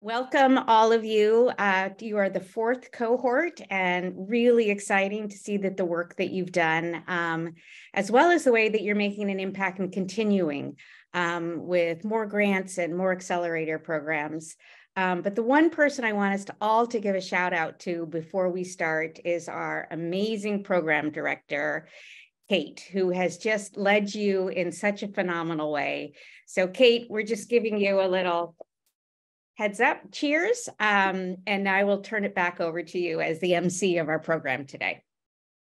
Welcome, all of you. You are the fourth cohort, and really exciting to see that the work that you've done, as well as the way that you're making an impact and continuing with more grants and more accelerator programs. But the one person I want us to all to give a shout out to before we start is our amazing program director, Kate, who has just led you in such a phenomenal way. So Kate, we're just giving you a little heads up, cheers, and I will turn it back over to you as the MC of our program today.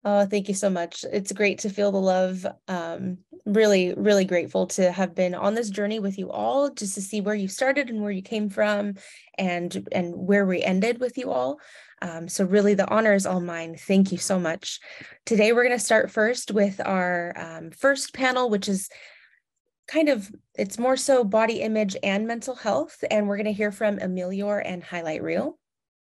Oh, thank you so much. It's great to feel the love. Really, really grateful to have been on this journey with you all, just to see where you started and where you came from and where we ended with you all. So really the honor is all mine. Thank you so much. Today, we're going to start first with our first panel, which is it's more so body image and mental health. And we're going to hear from Amelior and Highlight Reel.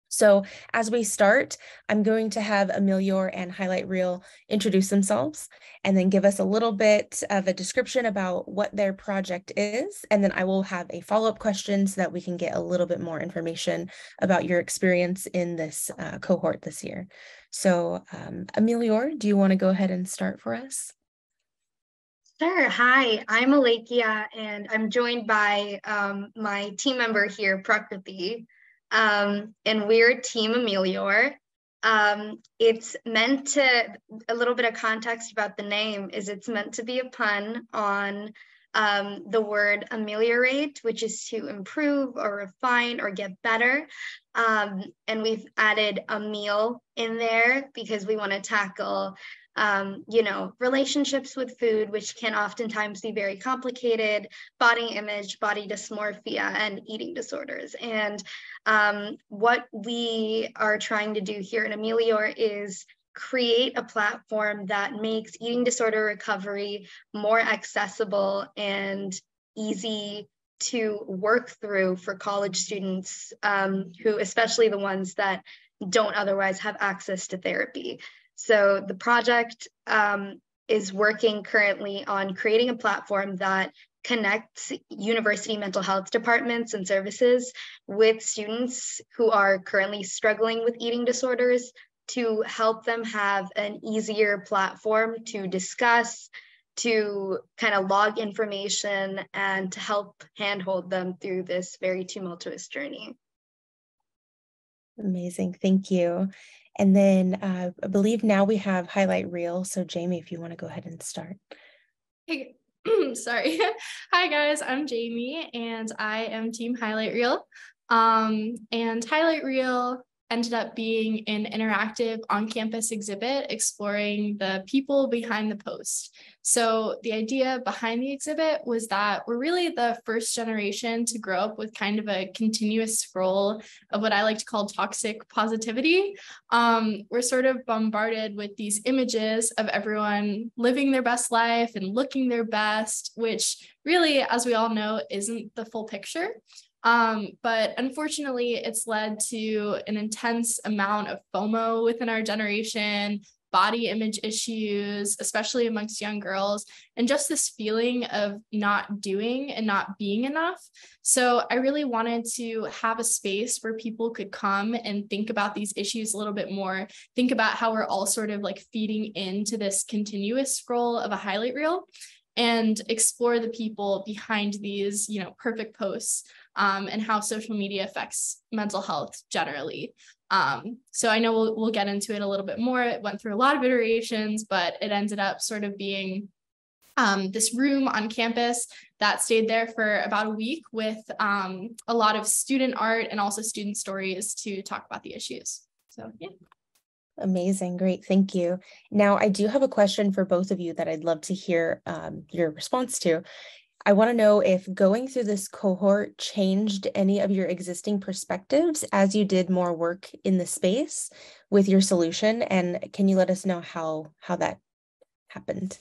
So as we start, I'm going to have Amelior and Highlight Reel introduce themselves and then give us a little bit of a description about what their project is. And then I will have a follow-up question so that we can get a little bit more information about your experience in this cohort this year. So Amelior, do you want to go ahead and start for us? Sure. Hi, I'm Alekia, and I'm joined by my team member here, Prakriti, and we're Team Amelior. It's meant to, a little bit of context about the name is it's meant to be a pun on the word ameliorate, which is to improve or refine or get better. And we've added a meal in there because we want to tackle relationships with food, which can oftentimes be very complicated, body image, body dysmorphia, and eating disorders. And what we are trying to do here in Amelior is create a platform that makes eating disorder recovery more accessible and easy to work through for college students who, especially the ones that don't otherwise have access to therapy. So the project is working currently on creating a platform that connects university mental health departments and services with students who are currently struggling with eating disorders to help them have an easier platform to discuss, to kind of log information, and to help handhold them through this very tumultuous journey. Amazing. Thank you. And then I believe now we have Highlight Reel. So Jamie, if you want to go ahead and start. Hey, sorry. Hi guys, I'm Jamie and I am Team Highlight Reel. And Highlight Reel ended up being an interactive on-campus exhibit exploring the people behind the post. So the idea behind the exhibit was that we're really the first generation to grow up with kind of a continuous scroll of what I like to call toxic positivity. We're sort of bombarded with these images of everyone living their best life and looking their best, which really, as we all know, isn't the full picture. But unfortunately, it's led to an intense amount of FOMO within our generation, body image issues, especially amongst young girls, and just this feeling of not doing and not being enough. So I really wanted to have a space where people could come and think about these issues a little bit more, think about how we're all sort of like feeding into this continuous scroll of a highlight reel, and explore the people behind these, perfect posts. And how social media affects mental health generally. So I know we'll get into it a little bit more. It went through a lot of iterations, but it ended up sort of being this room on campus that stayed there for about a week with a lot of student art and also student stories to talk about the issues. So, yeah. Amazing. Great. Thank you. Now, I do have a question for both of you that I'd love to hear your response to. I want to know if going through this cohort changed any of your existing perspectives as you did more work in the space with your solution, and can you let us know how that happened?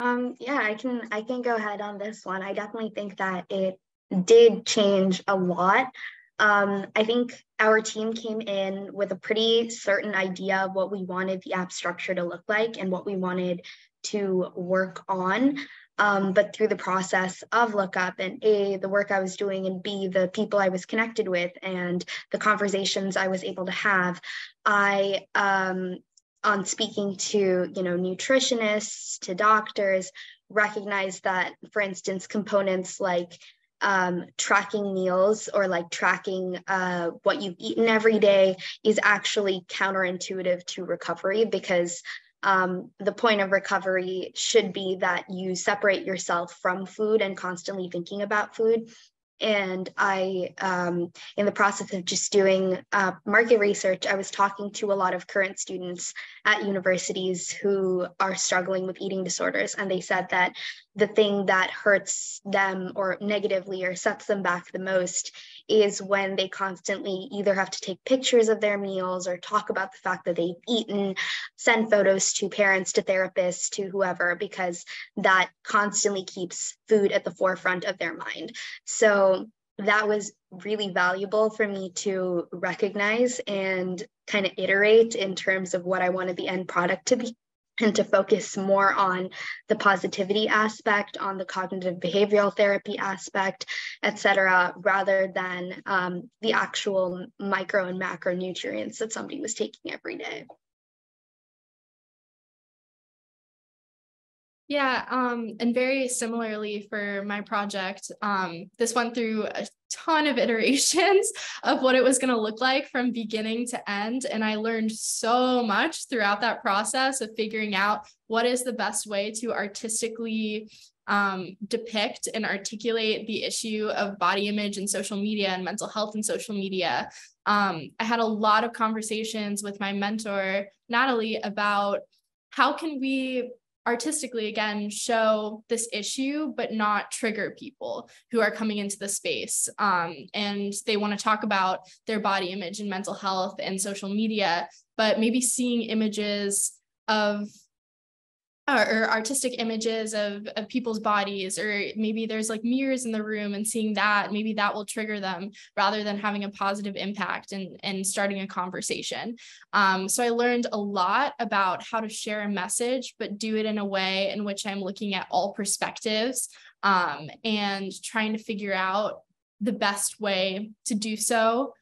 Yeah, I can go ahead on this one. I definitely think that it did change a lot. I think our team came in with a pretty certain idea of what we wanted the app structure to look like and what we wanted to work on. But through the process of LookUp and A, the work I was doing, and B, the people I was connected with and the conversations I was able to have, I, on speaking to, nutritionists, to doctors, recognized that, for instance, components like tracking meals or like tracking what you've eaten every day is actually counterintuitive to recovery, because the point of recovery should be that you separate yourself from food and constantly thinking about food. And I, in the process of just doing market research, I was talking to a lot of current students at universities who are struggling with eating disorders. And they said that the thing that hurts them or negatively or sets them back the most is when they constantly either have to take pictures of their meals or talk about the fact that they've eaten, send photos to parents, to therapists, to whoever, because that constantly keeps food at the forefront of their mind. So that was really valuable for me to recognize and kind of iterate in terms of what I wanted the end product to be, and to focus more on the positivity aspect, on the cognitive behavioral therapy aspect, et cetera, rather than the actual micro and macronutrients that somebody was taking every day. Yeah, and very similarly for my project, this went through a ton of iterations of what it was going to look like from beginning to end. And I learned so much throughout that process of figuring out what is the best way to artistically depict and articulate the issue of body image and social media and mental health and social media. I had a lot of conversations with my mentor, Natalie, about how can we artistically, again, show this issue, but not trigger people who are coming into the space. And they want to talk about their body image and mental health and social media, but maybe seeing images of or artistic images of people's bodies, or maybe there's like mirrors in the room, and seeing that, maybe that will trigger them rather than having a positive impact and starting a conversation. So I learned a lot about how to share a message, but do it in a way in which I'm looking at all perspectives and trying to figure out the best way to do so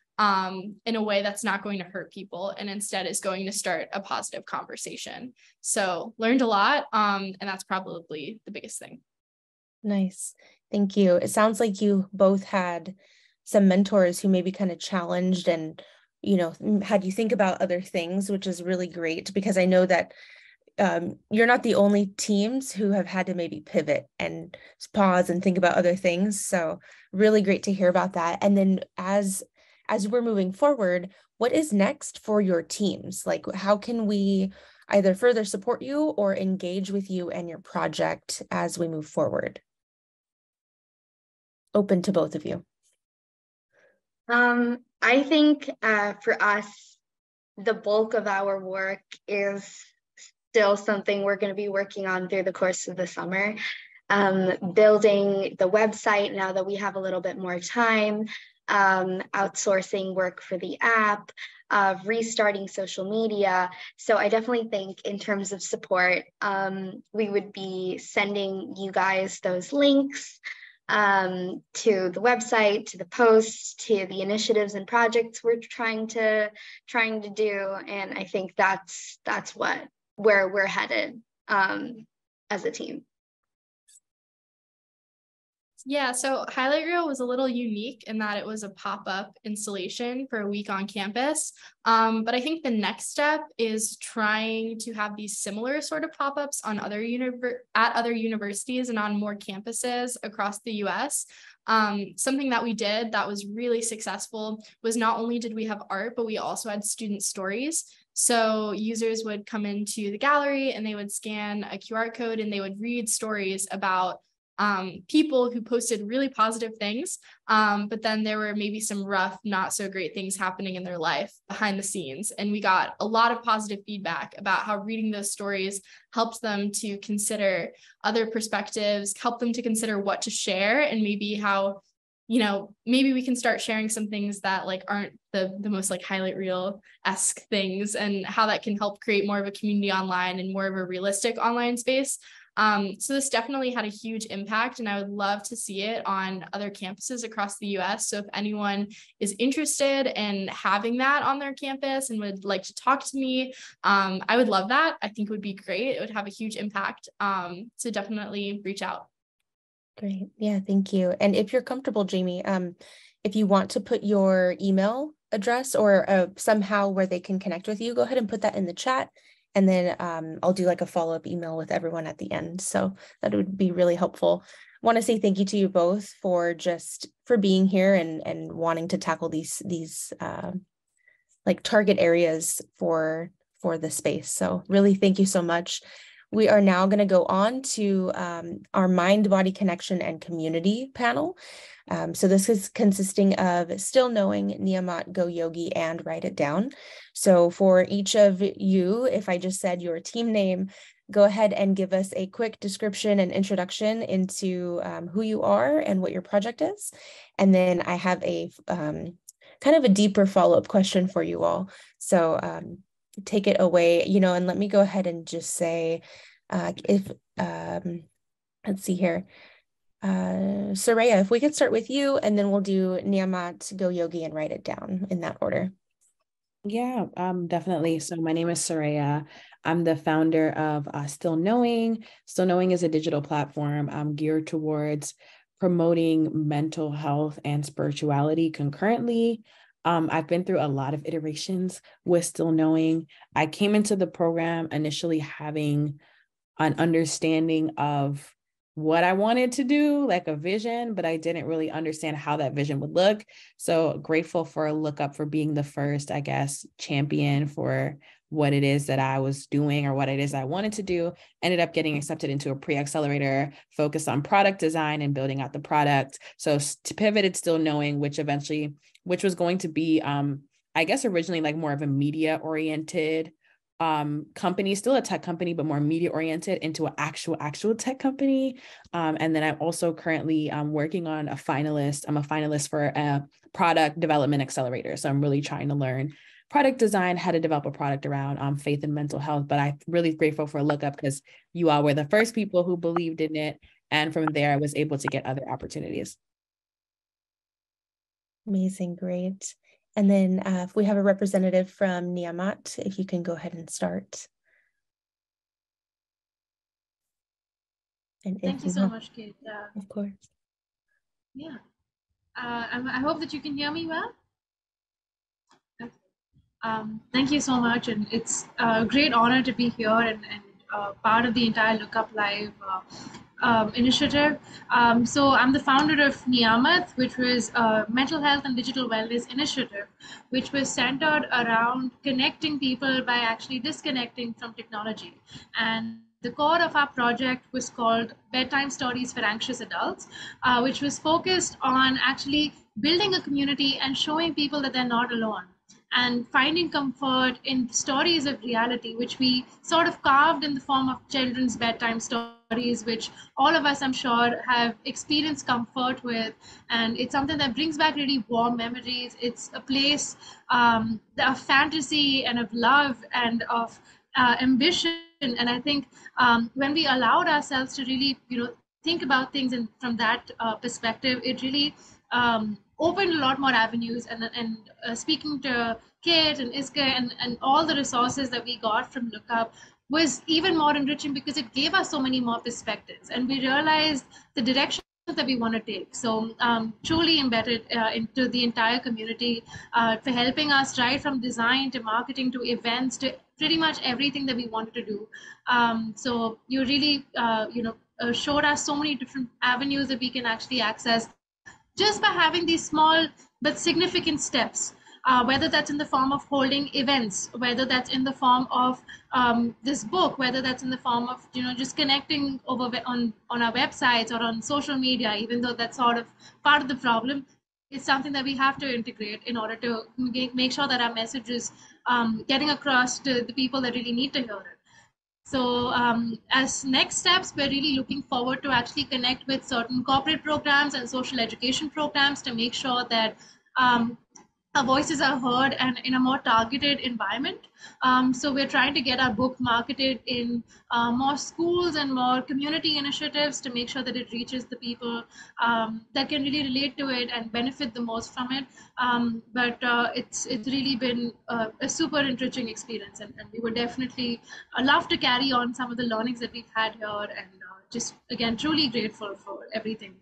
in a way that's not going to hurt people and instead is going to start a positive conversation. So learned a lot, and that's probably the biggest thing. Nice. Thank you. It sounds like you both had some mentors who maybe kind of challenged and, had you think about other things, which is really great, because I know that you're not the only teams who have had to maybe pivot and pause and think about other things. So really great to hear about that. And then as we're moving forward, what is next for your teams? Like, how can we either further support you or engage with you and your project as we move forward? Open to both of you. I think for us, the bulk of our work is still something we're going to be working on through the course of the summer. Building the website now that we have a little bit more time, outsourcing work for the app, restarting social media. So I definitely think in terms of support, we would be sending you guys those links to the website, to the posts, to the initiatives and projects we're trying to do. And I think that's where we're headed as a team. Yeah, so Highlight Reel was a little unique in that it was a pop-up installation for a week on campus. But I think the next step is trying to have these similar sort of pop-ups on at other universities and on more campuses across the US. Something that we did that was really successful was not only did we have art, but we also had student stories. So users would come into the gallery and they would scan a QR code and they would read stories about people who posted really positive things, but then there were maybe some rough, not so great things happening in their life behind the scenes. And we got a lot of positive feedback about how reading those stories helps them to consider other perspectives, help them to consider what to share, and maybe how, maybe we can start sharing some things that like aren't the most like highlight reel-esque things, and how that can help create more of a community online and more of a realistic online space. So this definitely had a huge impact, and I would love to see it on other campuses across the US. So if anyone is interested in having that on their campus and would like to talk to me, I would love that. I think it would be great. It would have a huge impact. So definitely reach out. Great. Yeah, thank you. And if you're comfortable, Jamie, if you want to put your email address or somehow where they can connect with you, go ahead and put that in the chat. And then I'll do like a follow-up email with everyone at the end. So that would be really helpful. Want to say thank you to you both for being here and wanting to tackle these like target areas for the space. So really thank you so much. We are now going to go on to our mind-body connection and community panel. So this is consisting of Still Knowing, Niyamat, Go Yogi, and Write It Down. So for each of you, if I just said your team name, go ahead and give us a quick description and introduction into who you are and what your project is. And then I have a kind of a deeper follow-up question for you all. So take it away, and let me go ahead and just say, let's see here. Soraya, if we could start with you, and then we'll do Niyamat, Go Yogi, and Write It Down in that order. Yeah, definitely. So my name is Soraya. I'm the founder of Still Knowing. Still Knowing is a digital platform geared towards promoting mental health and spirituality concurrently. I've been through a lot of iterations with Still Knowing. I came into the program initially having an understanding of what I wanted to do, like a vision, but I didn't really understand how that vision would look. So grateful for LookUp for being the first, I guess, champion for what it is that I was doing or what it is I wanted to do. Ended up getting accepted into a pre-accelerator focused on product design and building out the product. So to pivoted Still Knowing, which was going to be, I guess, originally like more of a media oriented company, still a tech company, but more media oriented, into an actual tech company. And then I'm also currently working on I'm a finalist for a product development accelerator. So I'm really trying to learn product design, how to develop a product around faith and mental health. But I'm really grateful for LookUp because you all were the first people who believed in it. And from there, I was able to get other opportunities. Amazing, great. And then if we have a representative from Niyamat, if you can go ahead and start. And Thank you so much, Kate. Of course. Yeah. I hope that you can hear me well. Thank you so much. And it's a great honor to be here and part of the entire LookUp Live initiative. So I'm the founder of Niyamat, which was a mental health and digital wellness initiative, which was centered around connecting people by actually disconnecting from technology. And the core of our project was called Bedtime Stories for Anxious Adults, which was focused on actually building a community and showing people that they're not alone, and finding comfort in stories of reality, which we sort of carved in the form of children's bedtime stories, which all of us, I'm sure, have experienced comfort with. And it's something that brings back really warm memories. It's a place of fantasy and of love and of ambition. And I think when we allowed ourselves to really, think about things from that perspective, it really opened a lot more avenues. And speaking to Kate and Iska and all the resources that we got from LookUp was even more enriching because it gave us so many more perspectives, and we realized the direction that we want to take. So truly embedded into the entire community for helping us right from design to marketing to events to pretty much everything that we wanted to do. So you really showed us so many different avenues that we can actually access just by having these small but significant steps, whether that's in the form of holding events, whether that's in the form of this book, whether that's in the form of just connecting over on our websites or on social media, even though that's sort of part of the problem. It's something that we have to integrate in order to make sure that our message is getting across to the people that really need to hear it. So as next steps, we're really looking forward to actually connect with certain corporate programs and social education programs to make sure that our voices are heard and in a more targeted environment. So we're trying to get our book marketed in more schools and more community initiatives to make sure that it reaches the people that can really relate to it and benefit the most from it. But it's really been a super enriching experience, and we would definitely love to carry on some of the learnings that we've had here, and just again truly grateful for everything.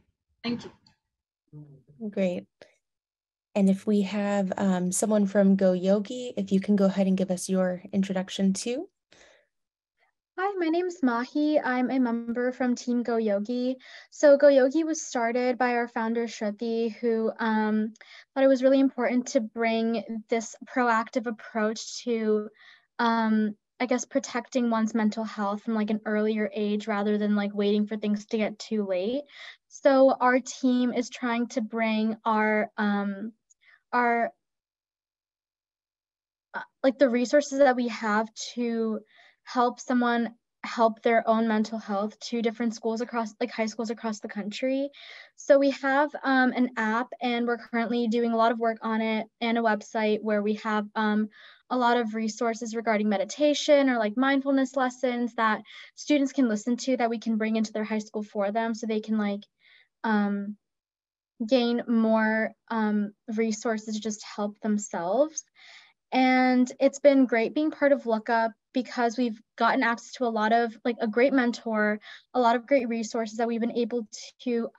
Thank you. Great. And if we have someone from Go Yogi, if you can go ahead and give us your introduction too. Hi, my name is Mahi. I'm a member from Team Go Yogi. So Go Yogi was started by our founder Shruti, who thought it was really important to bring this proactive approach to, I guess, protecting one's mental health from like an earlier age rather than like waiting for things to get too late. So our team is trying to bring our like the resources that we have to help someone help their own mental health to different schools across, like high schools across the country. So we have an app, and we're currently doing a lot of work on it, and a website where we have a lot of resources regarding meditation or like mindfulness lessons that students can listen to that we can bring into their high school for them, so they can like gain more resources to just help themselves. And it's been great being part of LookUp because we've gotten access to a lot of like a great mentor, a lot of great resources that we've been able to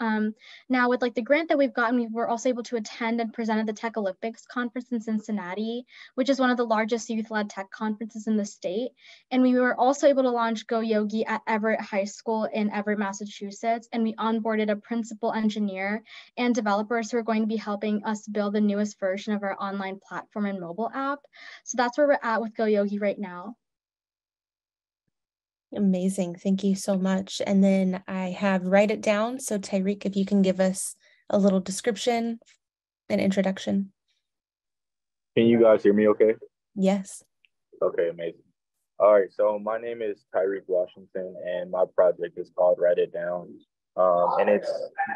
now with like the grant that we've gotten, we were also able to attend and present at the Tech Olympics conference in Cincinnati, which is one of the largest youth-led tech conferences in the state. And we were also able to launch Go Yogi at Everett High School in Everett, Massachusetts. And we onboarded a principal engineer and developers who are going to be helping us build the newest version of our online platform and mobile app. So that's where we're at with Go Yogi right now. Amazing. Thank you so much. And then I have Write It Down. So Tyreek, if you can give us a little description and introduction. Can you guys hear me okay? Yes. Okay, amazing. All right, so my name is Tyreek Washington, and my project is called Write It Down. And it's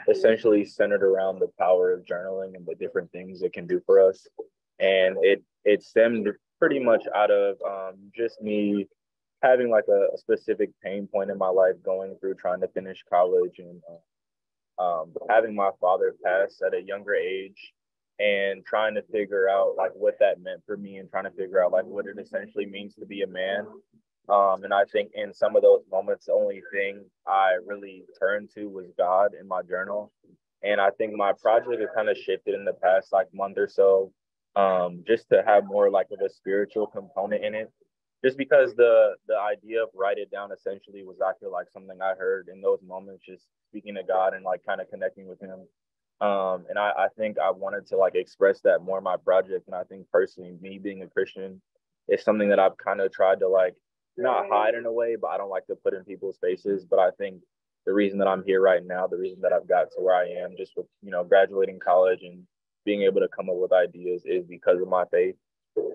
essentially centered around the power of journaling and the different things it can do for us. And it stemmed pretty much out of just me having like a specific pain point in my life going through trying to finish college, and having my father pass at a younger age, and trying to figure out like what that meant for me, and trying to figure out like what it essentially means to be a man. And I think in some of those moments, the only thing I really turned to was God in my journal. And I think my project has kind of shifted in the past like month or so, just to have more like of a spiritual component in it. Just because the idea of write it down essentially was, I feel like, something I heard in those moments, just speaking to God and like kind of connecting with him. And I think I wanted to like express that more in my project. And I think personally, me being a Christian is something that I've kind of tried to like not hide in a way, but I don't like to put in people's faces. But I think the reason that I'm here right now, the reason that I've got to where I am, just with, graduating college and being able to come up with ideas, is because of my faith.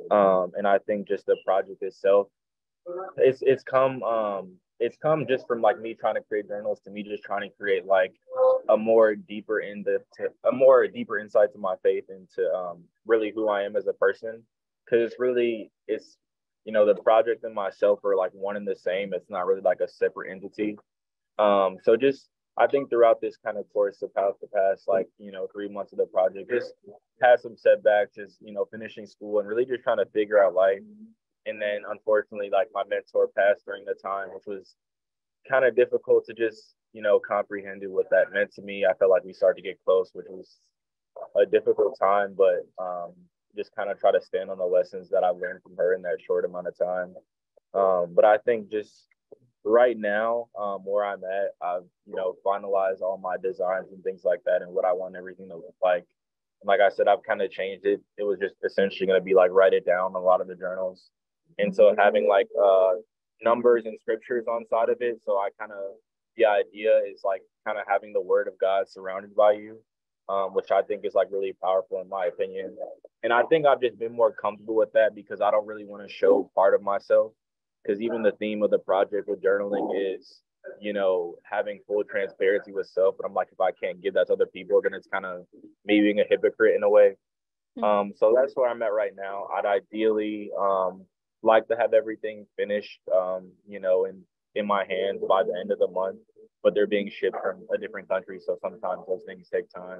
And I think just the project itself, it's come just from like me trying to create journals to me just trying to create like a more deeper insight to my faith into really who I am as a person. Because it's the project and myself are like one and the same. It's not really like a separate entity. So just, I think throughout this kind of course of the past, like, 3 months of the project, just had some setbacks, just, finishing school and really just trying to figure out life. And then unfortunately, like my mentor passed during the time, which was kind of difficult to just, comprehend what that meant to me. I felt like we started to get close, which was a difficult time, but just kind of try to stand on the lessons that I learned from her in that short amount of time. But I think just right now, where I'm at, I've finalized all my designs and things like that, and what I want everything to look like. And like I said, I've kind of changed it. It was just essentially going to be like write it down, a lot of the journals, and so having like numbers and scriptures on side of it. So I kind of, the idea is like kind of having the word of God surrounded by you, which I think is like really powerful in my opinion. And I think I've just been more comfortable with that because I don't really want to show part of myself. Because even the theme of the project with journaling is, having full transparency with self. But I'm like, if I can't give that to other people, then it's kind of me being a hypocrite in a way. So that's where I'm at right now. I'd ideally like to have everything finished, in my hands by the end of the month, but they're being shipped from a different country, so sometimes those things take time.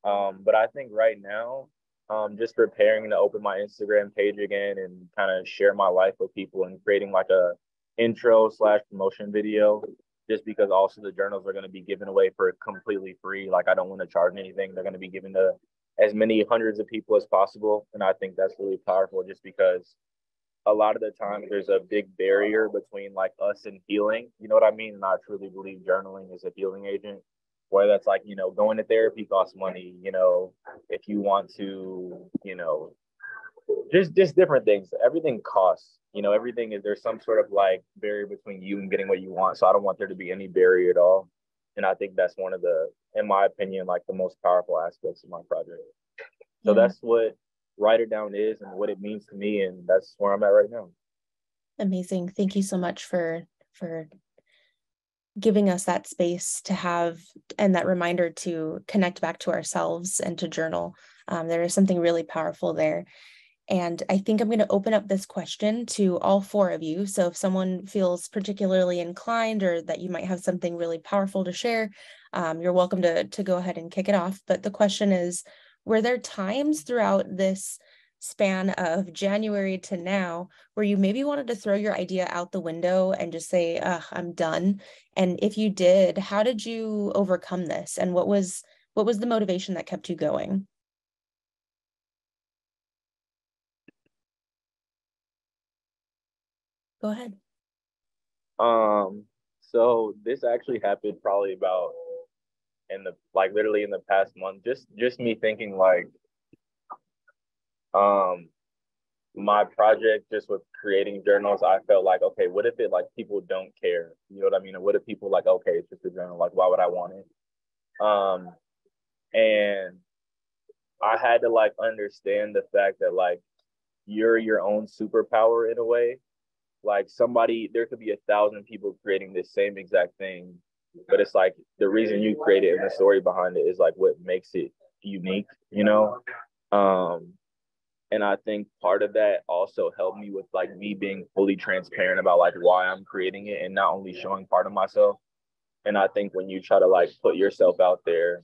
But I think right now, just preparing to open my Instagram page again and kind of share my life with people and creating like a intro slash promotion video, just because also the journals are going to be given away for completely free. Like I don't want to charge anything. They're going to be given to as many hundreds of people as possible. And I think that's really powerful just because a lot of the time there's a big barrier between like us and healing. You know what I mean? And I truly believe journaling is a healing agent. Whether that's like, going to therapy costs money, if you want to, just different things. Everything costs, everything is, there's some sort of like barrier between you and getting what you want. So I don't want there to be any barrier at all. And I think that's one of the, in my opinion, like the most powerful aspects of my project. So that's what Write It Down is and what it means to me. And that's where I'm at right now. Amazing. Thank you so much for giving us that space to have and that reminder to connect back to ourselves and to journal. There is something really powerful there. And I think I'm going to open up this question to all four of you. So if someone feels particularly inclined or that you might have something really powerful to share, you're welcome to go ahead and kick it off. But the question is, were there times throughout this span of January to now where you maybe wanted to throw your idea out the window and just say, I'm done? And if you did, how did you overcome this? And what was the motivation that kept you going? Go ahead. So this actually happened probably about literally in the past month. Just me thinking like, my project just with creating journals, I felt like, okay, what if it like people don't care? You know what I mean? Or what if people like, okay, it's just a journal, like why would I want it? And I had to like understand the fact that like you're your own superpower in a way. Like there could be 1,000 people creating this same exact thing, but it's like the reason you create it and the story behind it is like what makes it unique, And I think part of that also helped me with like me being fully transparent about like why I'm creating it and not only showing part of myself. And I think when you try to like put yourself out there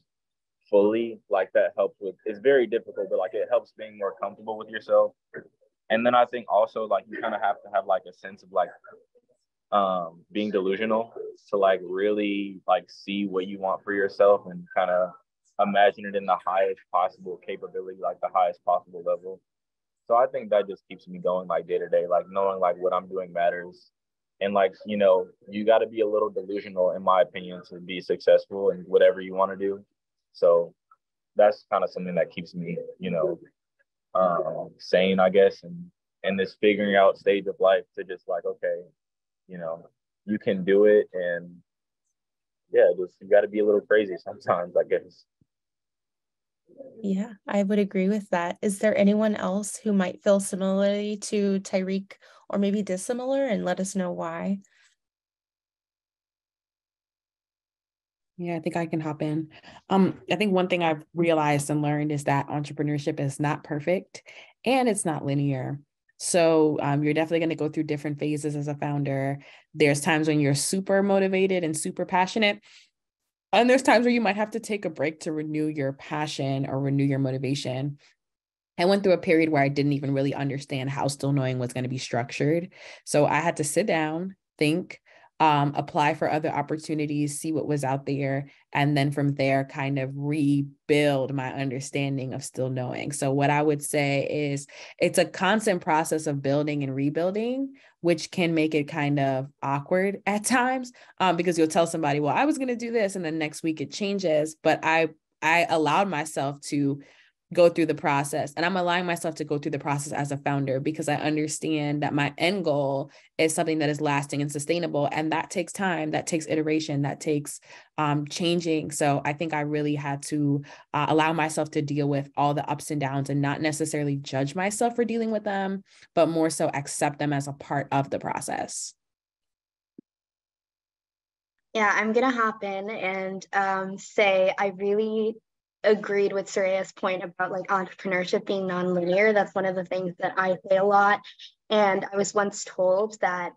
fully, like that helps with, it's very difficult, but like it helps being more comfortable with yourself. And then I think also like you kind of have to have like a sense of like being delusional to like really like see what you want for yourself and kind of imagine it in the highest possible capability, like the highest possible level. So I think that just keeps me going like day to day, like knowing like what I'm doing matters. And like, you got to be a little delusional, in my opinion, to be successful in whatever you want to do. So that's kind of something that keeps me, sane, I guess, and in this figuring out stage of life to just like, okay, you can do it. And yeah, just you got to be a little crazy sometimes, I guess. Yeah, I would agree with that. Is there anyone else who might feel similarly to Tyreek or maybe dissimilar, and let us know why? Yeah, I think I can hop in. I think one thing I've realized and learned is that entrepreneurship is not perfect and it's not linear. So you're definitely going to go through different phases as a founder. There's times when you're super motivated and super passionate. And there's times where you might have to take a break to renew your passion or renew your motivation. I went through a period where I didn't even really understand how Still Knowing was going to be structured. So I had to sit down, think, apply for other opportunities, see what was out there, and then from there kind of rebuild my understanding of Still Knowing. So what I would say is it's a constant process of building and rebuilding, which can make it kind of awkward at times, because you'll tell somebody, well, I was going to do this, and then next week it changes. But I allowed myself to go through the process, and I'm allowing myself to go through the process as a founder because I understand that my end goal is something that is lasting and sustainable. And that takes time, that takes iteration, that takes changing. So I think I really had to allow myself to deal with all the ups and downs and not necessarily judge myself for dealing with them, but more so accept them as a part of the process. Yeah, I'm going to hop in and say I really agreed with Soraya's point about like entrepreneurship being nonlinear. That's one of the things that I say a lot. And I was once told that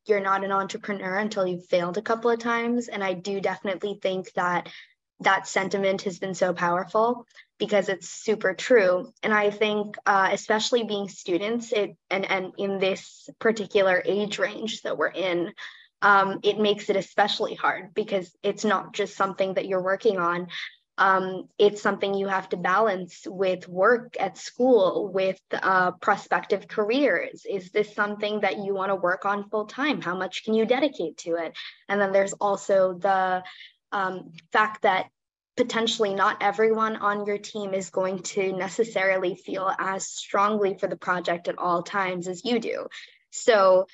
you're not an entrepreneur until you've failed a couple of times. And I do definitely think that that sentiment has been so powerful because it's super true. And I think especially being students, and in this particular age range that we're in, it makes it especially hard because it's not just something that you're working on. It's something you have to balance with work at school, with prospective careers. Is this something that you want to work on full time? How much can you dedicate to it? And then there's also the fact that potentially not everyone on your team is going to necessarily feel as strongly for the project at all times as you do. So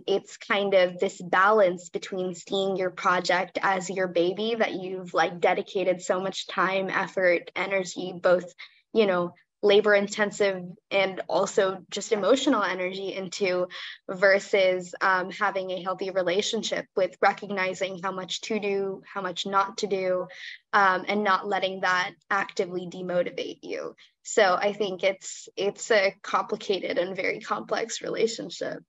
it's kind of this balance between seeing your project as your baby that you've like dedicated so much time, effort, energy, both, you know, labor intensive and also just emotional energy into, versus having a healthy relationship with recognizing how much to do, how much not to do, and not letting that actively demotivate you. So I think it's a complicated and very complex relationship.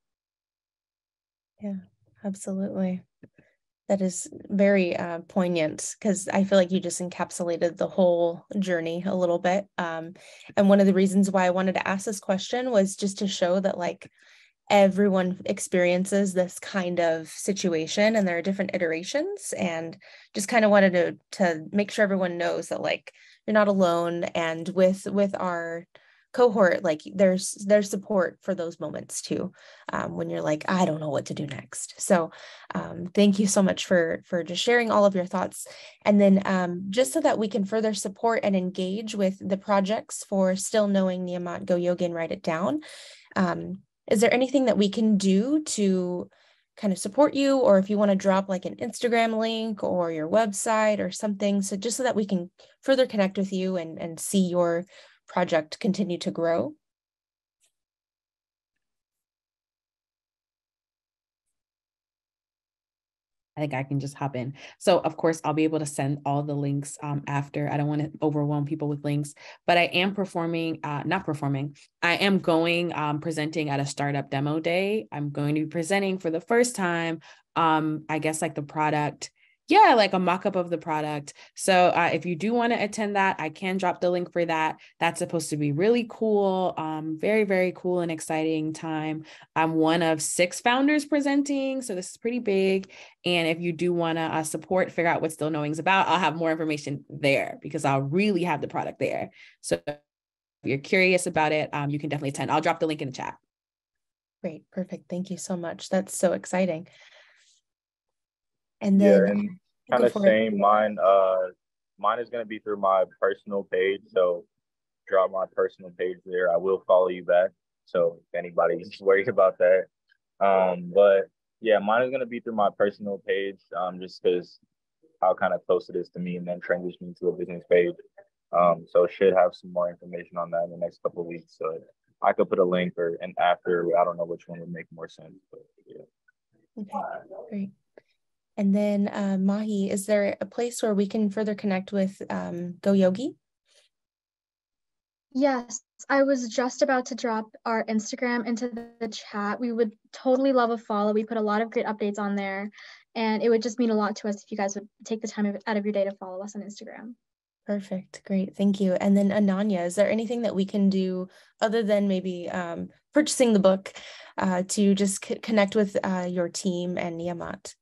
Yeah, absolutely. That is very poignant, because I feel like you just encapsulated the whole journey a little bit. And one of the reasons why I wanted to ask this question was just to show that like everyone experiences this kind of situation and there are different iterations, and just kind of wanted to make sure everyone knows that like you're not alone. And with our cohort, like there's support for those moments too, when you're like, I don't know what to do next. So thank you so much for just sharing all of your thoughts. And then just so that we can further support and engage with the projects for Still Knowing, Niyamat, Go Yoga, and Write It Down, is there anything that we can do to kind of support you, or if you want to drop like an Instagram link or your website or something, so just so that we can further connect with you and see your project continue to grow? I think I can just hop in. So of course, I'll be able to send all the links after. I don't want to overwhelm people with links, but I am I am going presenting at a startup demo day. I'm going to be presenting for the first time, I guess like the product. Yeah, like a mock-up of the product. So if you do want to attend that, I can drop the link for that. That's supposed to be really cool. Very, very cool and exciting time. I'm one of 6 founders presenting, so this is pretty big. And if you do want to support, figure out what Still Knowing is about, I'll have more information there because I'll really have the product there. So if you're curious about it, you can definitely attend. I'll drop the link in the chat. Great, perfect. Thank you so much. That's so exciting. And then yeah, and kind of same, mine is going to be through my personal page. So drop my personal page there. I will follow you back. So if anybody's worried about that. But yeah, mine is going to be through my personal page, just because how kind of close it is to me, and then transitioning to a business page. So should have some more information on that in the next couple of weeks. So I could put a link and after, I don't know which one would make more sense, but yeah. Okay, great. And then Mahi, is there a place where we can further connect with Go Yogi? Yes, I was just about to drop our Instagram into the chat. We would totally love a follow. We put a lot of great updates on there, and it would just mean a lot to us if you guys would take the time out of your day to follow us on Instagram. Perfect. Great. Thank you. And then Ananya, is there anything that we can do other than maybe purchasing the book to just connect with your team and Niyamat?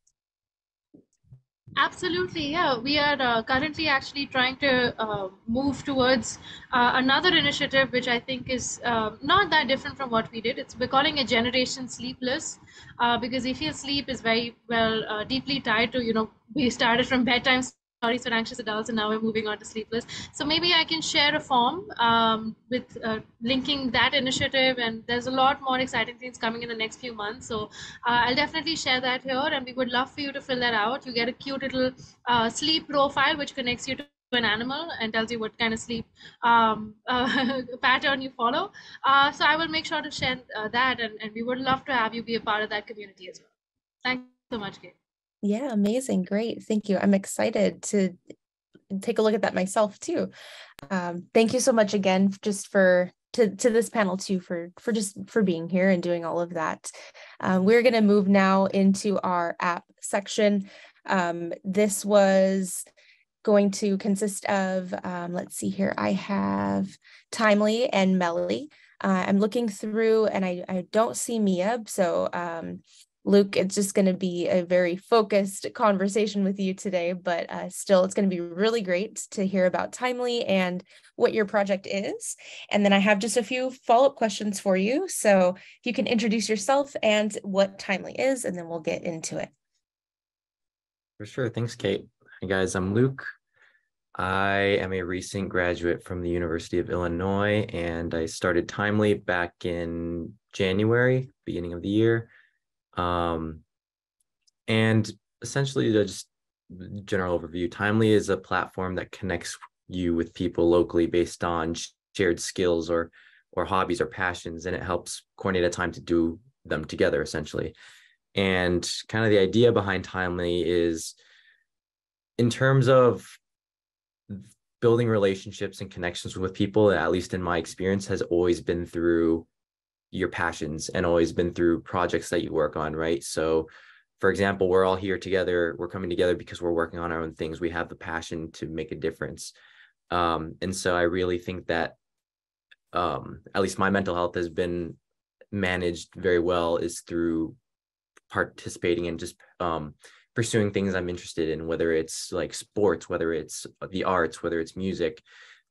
Absolutely, yeah. We are currently actually trying to move towards another initiative, which I think is not that different from what we did. We're calling it Generation Sleepless, because we feel sleep is very well deeply tied to, we started from bedtime stories for anxious adults, and now we're moving on to sleepless. So maybe I can share a form with linking that initiative, and there's a lot more exciting things coming in the next few months. So I'll definitely share that here, and we would love for you to fill that out. You get a cute little sleep profile which connects you to an animal and tells you what kind of sleep pattern you follow. So I will make sure to share that, and we would love to have you be a part of that community as well. Thank you so much, Kate. Yeah, amazing. Great. Thank you. I'm excited to take a look at that myself too. Thank you so much again, just to this panel too, for being here and doing all of that. We're going to move now into our app section. This was going to consist of, let's see here, I have Timely and Melly. I'm looking through and I don't see Mia, so Luke, it's just going to be a very focused conversation with you today, but still, it's going to be really great to hear about Timely and what your project is. And then I have just a few follow-up questions for you. So if you can introduce yourself and what Timely is, and then we'll get into it. For sure. Thanks, Kate. Hi, guys. I'm Luke. I am a recent graduate from the University of Illinois, and I started Timely back in January, beginning of the year. And essentially, just general overview, Timely is a platform that connects you with people locally based on shared skills or hobbies or passions, and it helps coordinate a time to do them together, essentially. And kind of the idea behind Timely is, in terms of building relationships and connections with people, at least in my experience, has always been through your passions and always been through projects that you work on, right? So for example, we're all here together, we're coming together because we're working on our own things. We have the passion to make a difference. And so I really think that at least my mental health has been managed very well is through participating in just pursuing things I'm interested in, whether it's like sports, whether it's the arts, whether it's music,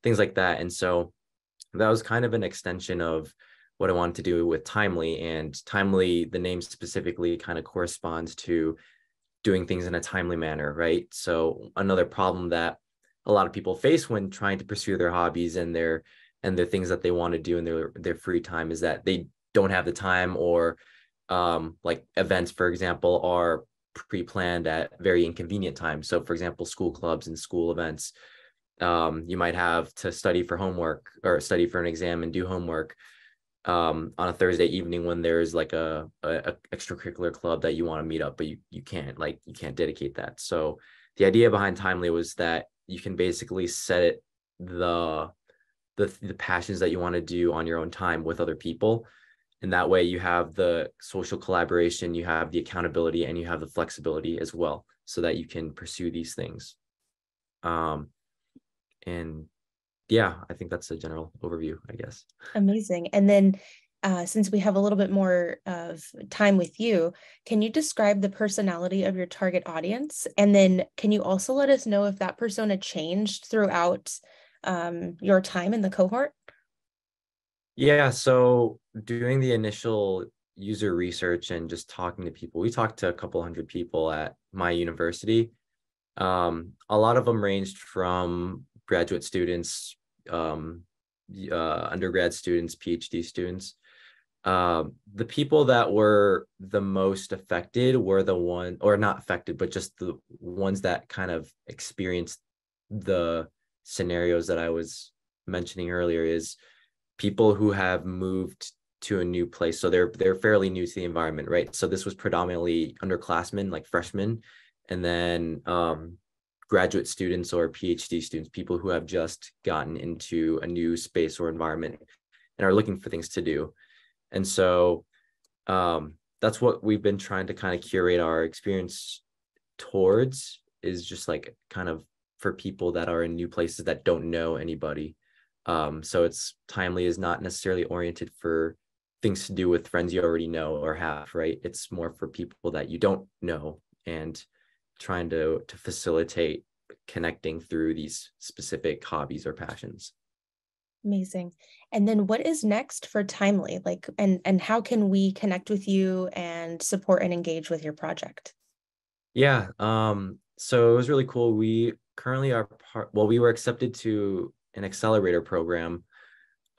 things like that. And so that was kind of an extension of what I wanted to do with Timely. And Timely, the name specifically, kind of corresponds to doing things in a timely manner, right? So another problem that a lot of people face when trying to pursue their hobbies and their things that they want to do in their free time is that they don't have the time, or like events, for example, are pre-planned at very inconvenient times. So for example, school clubs and school events, you might have to study for homework or study for an exam and do homework on a Thursday evening when there's like a extracurricular club that you want to meet up, but you can't dedicate that. So the idea behind Timely was that you can basically set it the passions that you want to do on your own time with other people. And that way you have the social collaboration, you have the accountability, and you have the flexibility as well, so that you can pursue these things. And yeah, I think that's a general overview, I guess. Amazing. And then since we have a little bit more of time with you, can you describe the personality of your target audience? And then can you also let us know if that persona changed throughout your time in the cohort? Yeah, so doing the initial user research and just talking to people, we talked to a couple hundred people at my university. A lot of them ranged from graduate students, undergrad students, PhD students. The people that were the most affected were the one, or not affected, but just the ones that kind of experienced the scenarios that I was mentioning earlier, is people who have moved to a new place. So they're fairly new to the environment, right? So this was predominantly underclassmen, like freshmen, and then graduate students or PhD students, people who have just gotten into a new space or environment and are looking for things to do. And so that's what we've been trying to kind of curate our experience towards, is just like kind of for people that are in new places that don't know anybody. So it's Timely is not necessarily oriented for things to do with friends you already know or have, right? It's more for people that you don't know, and trying to facilitate connecting through these specific hobbies or passions. Amazing. And then what is next for Timely? Like, and how can we connect with you and support and engage with your project? Yeah. So it was really cool. We currently are we were accepted to an accelerator program.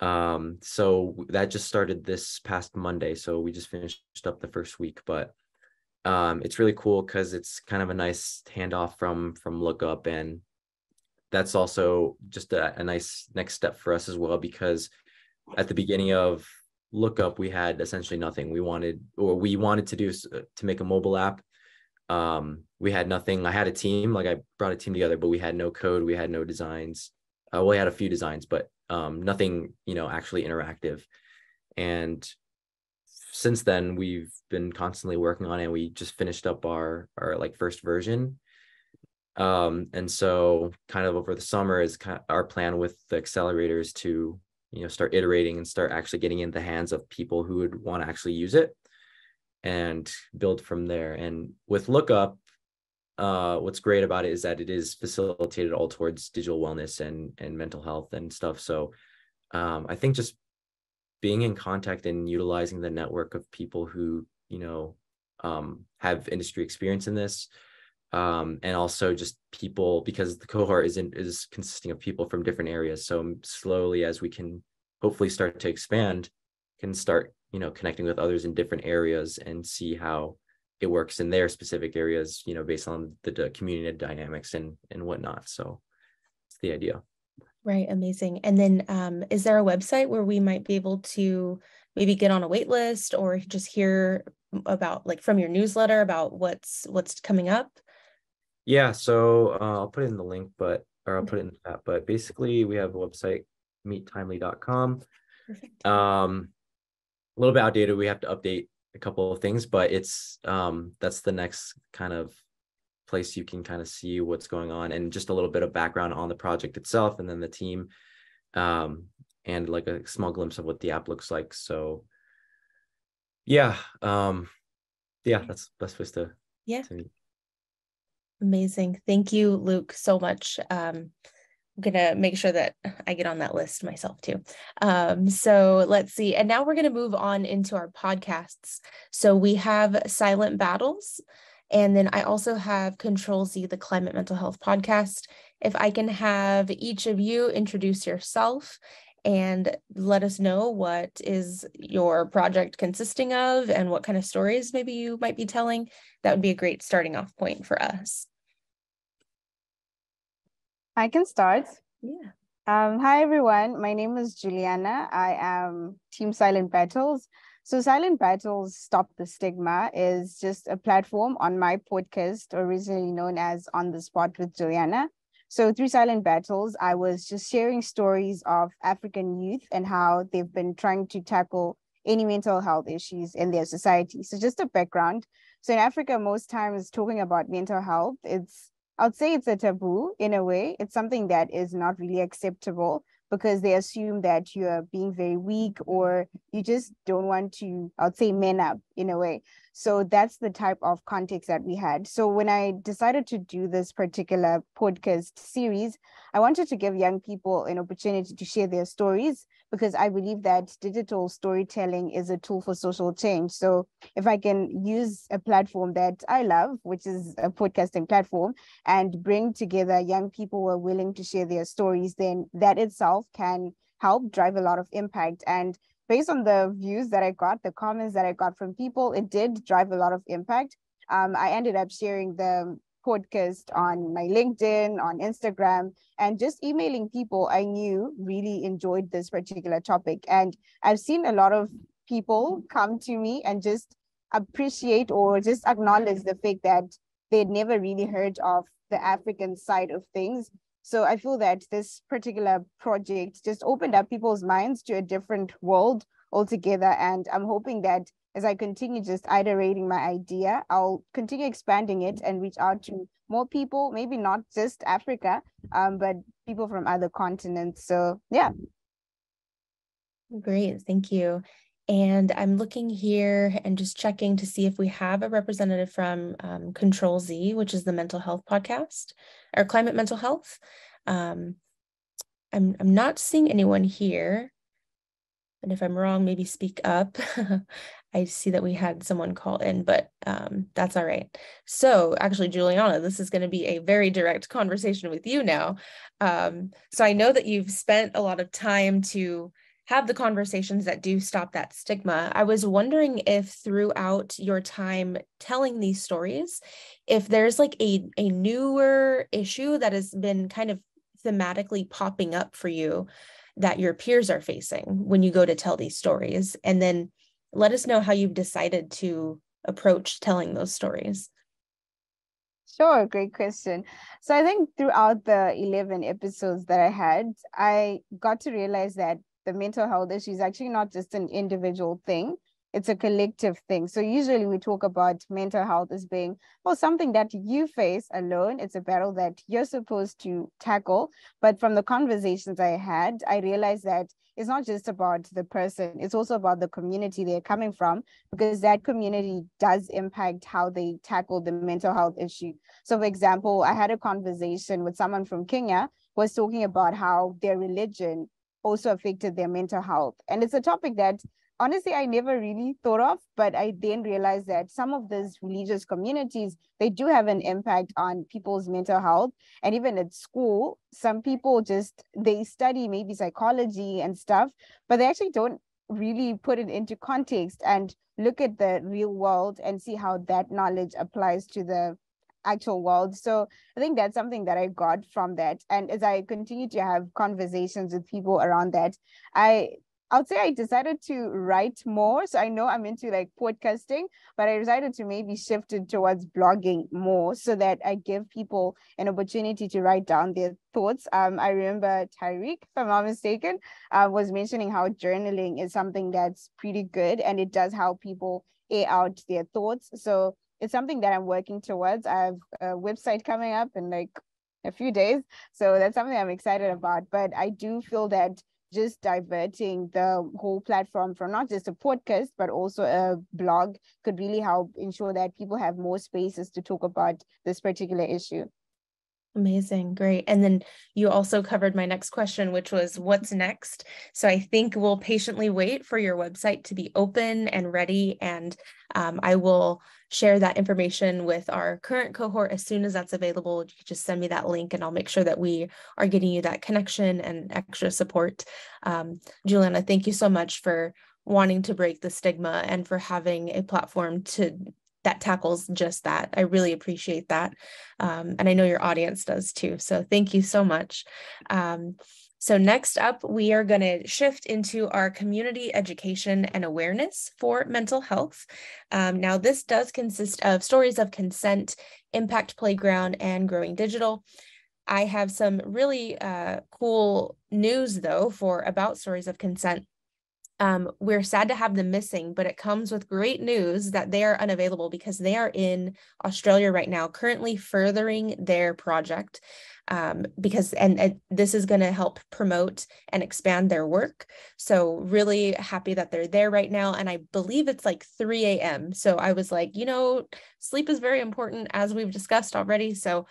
So that just started this past Monday. So we just finished up the first week, but it's really cool because it's kind of a nice handoff from LookUp, and that's also just a nice next step for us as well, because at the beginning of LookUp we had essentially nothing. We wanted to make a mobile app, we had nothing. I had a team, like I brought a team together, but we had no code, we had no designs. We had a few designs, but nothing, actually interactive. And since then, we've been constantly working on it. We just finished up our like first version. And so kind of over the summer is kind of our plan with the accelerators to, start iterating and start actually getting in the hands of people who would want to actually use it and build from there. And with LookUp, what's great about it is that it is facilitated all towards digital wellness and mental health and stuff. So I think just being in contact and utilizing the network of people who, have industry experience in this, and also just people, because the cohort is consisting of people from different areas. So slowly, as we can hopefully start to expand, can start, connecting with others in different areas and see how it works in their specific areas, based on the community dynamics and whatnot. So it's the idea. Right. Amazing. And then is there a website where we might be able to maybe get on a wait list or just hear about, like, from your newsletter about what's coming up? Yeah. So I'll put it in the link, I'll put it in the chat, but basically we have a website, meettimely.com. Perfect. A little bit outdated. We have to update a couple of things, but it's that's the next kind of place you can kind of see what's going on and just a little bit of background on the project itself and then the team, and like a small glimpse of what the app looks like. So yeah, that's the best place to meet. Amazing. Thank you, Luke, so much. I'm gonna make sure that I get on that list myself too. So let's see. And now we're gonna move on into our podcasts. So we have Silent Battles, and then I also have Control Z, the Climate Mental Health podcast. If I can have each of you introduce yourself and let us know what is your project consisting of and what kind of stories maybe you might be telling, that would be a great starting off point for us. I can start. Yeah. Hi, everyone. My name is Juliana. I am Team Silent Battles. So Silent Battles Stop the Stigma is just a platform on my podcast, originally known as On the Spot with Juliana. So through Silent Battles, I was just sharing stories of African youth and how they've been trying to tackle any mental health issues in their society. So just a background. So in Africa, most times talking about mental health, I would say it's a taboo in a way. It's something that is not really acceptable because they assume that you're being very weak or you just don't want to, I would say, man up in a way. So that's the type of context that we had. So when I decided to do this particular podcast series, I wanted to give young people an opportunity to share their stories because I believe that digital storytelling is a tool for social change. So if I can use a platform that I love, which is a podcasting platform, and bring together young people who are willing to share their stories, then that itself can help drive a lot of impact. And based on the views that I got, the comments that I got from people, it did drive a lot of impact. I ended up sharing the podcast on my LinkedIn, on Instagram, and just emailing people I knew really enjoyed this particular topic. And I've seen a lot of people come to me and just appreciate or just acknowledge the fact that they'd never really heard of the African side of things. So I feel that this particular project just opened up people's minds to a different world altogether. And I'm hoping that as I continue just iterating my idea, I'll continue expanding it and reach out to more people, maybe not just Africa, but people from other continents. So yeah. Great, thank you. And I'm looking here and just checking to see if we have a representative from Control Z, which is the mental health podcast, or climate mental health. I'm not seeing anyone here. And if I'm wrong, maybe speak up. I see that we had someone call in, but that's all right. So actually, Juliana, this is going to be a very direct conversation with you now. So I know that you've spent a lot of time to have the conversations that do stop that stigma. I was wondering if throughout your time telling these stories, if there's like a newer issue that has been kind of thematically popping up for you that your peers are facing when you go to tell these stories, and then let us know how you've decided to approach telling those stories. Sure, great question. So I think throughout the 11 episodes that I had, I got to realize that the mental health issue is actually not just an individual thing, it's a collective thing. So usually we talk about mental health as being, well, something that you face alone. It's a battle that you're supposed to tackle. But from the conversations I had, I realized that it's not just about the person, it's also about the community they're coming from, because that community does impact how they tackle the mental health issue. So, for example, I had a conversation with someone from Kenya who was talking about how their religion also affected their mental health. And it's a topic that honestly I never really thought of, but I then realized that some of these religious communities, they do have an impact on people's mental health. And even at school, some people just, they study maybe psychology and stuff, but they actually don't really put it into context and look at the real world and see how that knowledge applies to the actual world. So I think that's something that I got from that. And as I continue to have conversations with people around that, I would say I decided to write more. So I know I'm into like podcasting, but I decided to maybe shift it towards blogging more so that I give people an opportunity to write down their thoughts. I remember Tyreek, if I'm not mistaken, was mentioning how journaling is something that's pretty good and it does help people air out their thoughts. So it's something that I'm working towards. I have a website coming up in like a few days. So that's something I'm excited about. But I do feel that just diverting the whole platform from not just a podcast, but also a blog could really help ensure that people have more spaces to talk about this particular issue. Amazing. Great. And then you also covered my next question, which was what's next? So I think we'll patiently wait for your website to be open and ready. And I will share that information with our current cohort as soon as that's available. You can just send me that link and I'll make sure that we are getting you that connection and extra support. Juliana, thank you so much for wanting to break the stigma and for having a platform that tackles just that. I really appreciate that. And I know your audience does too. So thank you so much. So next up, we are going to shift into our community education and awareness for mental health. Now, this does consist of stories of consent, impact playground, and growing digital. I have some really cool news, though, about stories of consent. We're sad to have them missing, but it comes with great news that they are unavailable because they are in Australia right now, currently furthering their project. Because this is going to help promote and expand their work. So really happy that they're there right now. And I believe it's like 3 a.m. So I was like, sleep is very important, as we've discussed already. So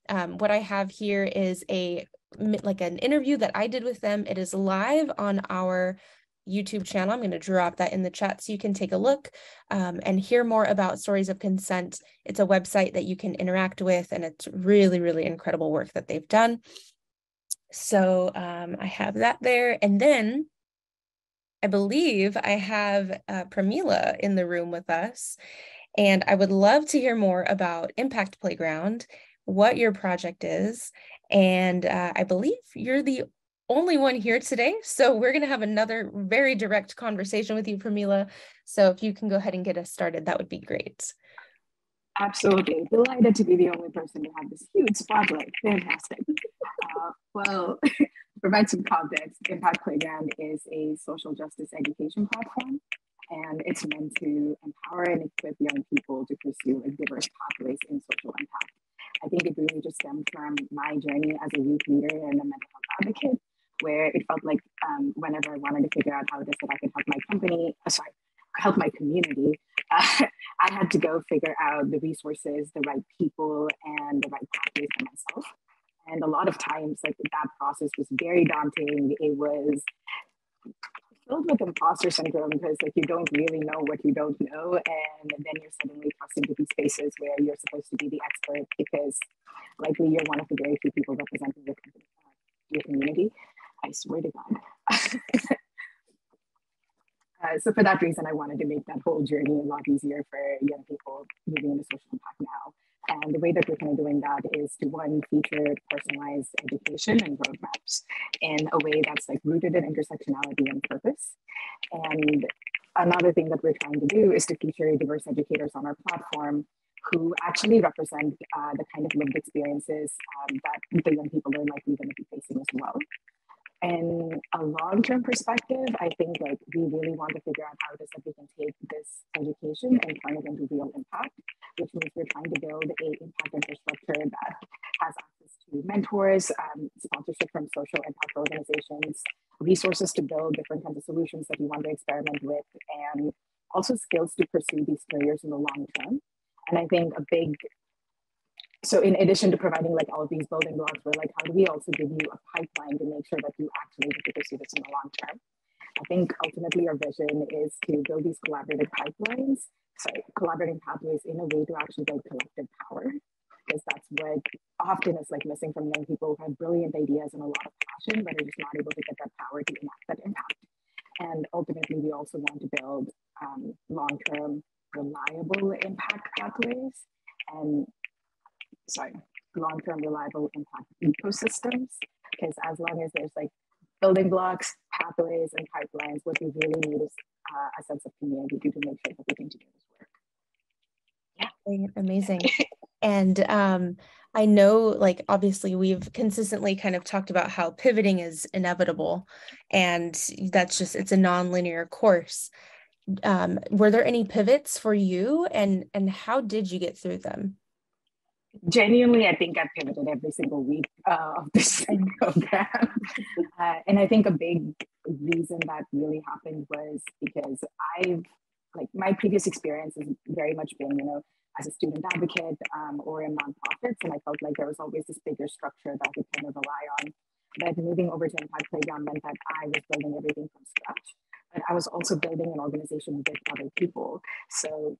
what I have here is an interview that I did with them. It is live on our YouTube channel. I'm going to drop that in the chat so you can take a look and hear more about Stories of Consent. It's a website that you can interact with, and it's really, really incredible work that they've done. So I have that there. And then I believe I have Pramila in the room with us, and I would love to hear more about Impact Playground, what your project is, and I believe you're the only one here today. So we're going to have another very direct conversation with you, Pramila. So if you can go ahead and get us started, that would be great. Absolutely. Delighted to be the only person to have this huge spotlight. Fantastic. Well, to provide some context, Impact Playground is a social justice education platform, and it's meant to empower and equip young people to pursue diverse pathways in social impact. I think it really just stemmed from my journey as a youth leader and a mental health advocate, where it felt like whenever I wanted to figure out how it is that I could help my community, I had to go figure out the resources, the right people, and the right pathways for myself. And a lot of times, that process was very daunting. It was filled with imposter syndrome because you don't really know what you don't know, and then you're suddenly thrust into these spaces where you're supposed to be the expert because likely you're one of the very few people representing your community. I swear to God. So for that reason, I wanted to make that whole journey a lot easier for young people moving into social impact now. And the way that we're kind of doing that is to, one, feature personalized education and roadmaps in a way that's rooted in intersectionality and purpose. And another thing that we're trying to do is to feature diverse educators on our platform who actually represent the kind of lived experiences that the young people are likely going to be facing as well. And a long-term perspective, I think like we really want to figure out how it is that we can take this education and turn it into real impact, which means we're trying to build a impact infrastructure that has access to mentors, sponsorship from social impact organizations, resources to build different kinds of solutions that we want to experiment with, and also skills to pursue these careers in the long term. And I think so in addition to providing like all of these building blocks, we're like, how do we also give you a pipeline to make sure that you actually get to pursue this in the long term? I think ultimately our vision is to build these collaborating collaborating pathways in a way to actually build collective power, because that's what often is like missing from young people who have brilliant ideas and a lot of passion, but are just not able to get that power to enact that impact. And ultimately, we also want to build long-term, reliable impact pathways and long-term reliable impact ecosystems, because as long as there's like building blocks, pathways, and pipelines, what we really need is a sense of community to make sure that we continue this work. Yeah, amazing. And I know, like, obviously we've consistently kind of talked about how pivoting is inevitable, and that's just, it's a non-linear course. Were there any pivots for you, and how did you get through them? Genuinely, I think I've pivoted every single week of this program. And I think a big reason that really happened was because my previous experience has very much been, as a student advocate or in nonprofits. And I felt like there was always this bigger structure that I could kind of rely on. But moving over to Impact Playground meant that I was building everything from scratch, but I was also building an organization with other people. So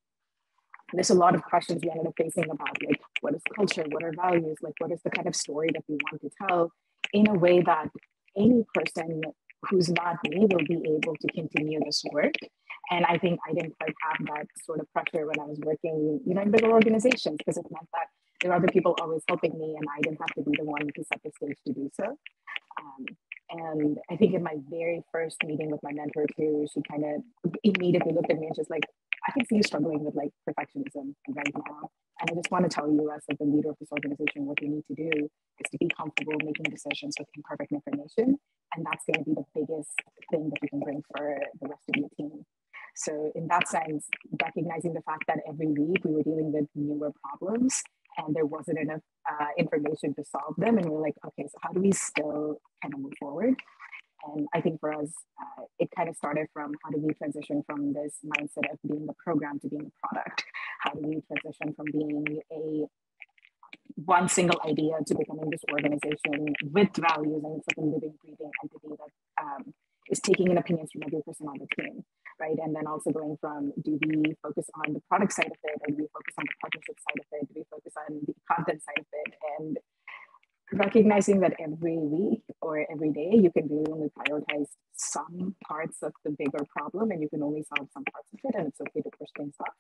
there's a lot of questions we ended up facing about like, what is culture, what are values, like what is the kind of story that we want to tell in a way that any person who's not me will be able to continue this work. And I think I didn't quite have that sort of pressure when I was working, in bigger organizations, because it meant that there were other people always helping me and I didn't have to be the one to set the stage to do so. And I think in my very first meeting with my mentor too, she kind of immediately looked at me and she's like, I can see you struggling with like perfectionism right now. And I just want to tell you as like the leader of this organization, what you need to do is to be comfortable making decisions with imperfect information. And that's going to be the biggest thing that you can bring for the rest of your team. So in that sense, recognizing the fact that every week we were dealing with newer problems and there wasn't enough information to solve them. And we're like, okay, so how do we still kind of move forward? And I think for us, it kind of started from how do we transition from this mindset of being the program to being a product? How do we transition from being one single idea to becoming this organization with values, and it's like a living, breathing entity that is taking in opinions from every person on the team, right? And then also going from, do we focus on the product side of it, or do we focus on the partnership side of it? Do we focus on the content side of it? And recognizing that every week or every day, you can really only prioritize some parts of the bigger problem, and you can only solve some parts of it, and it's okay to push things off.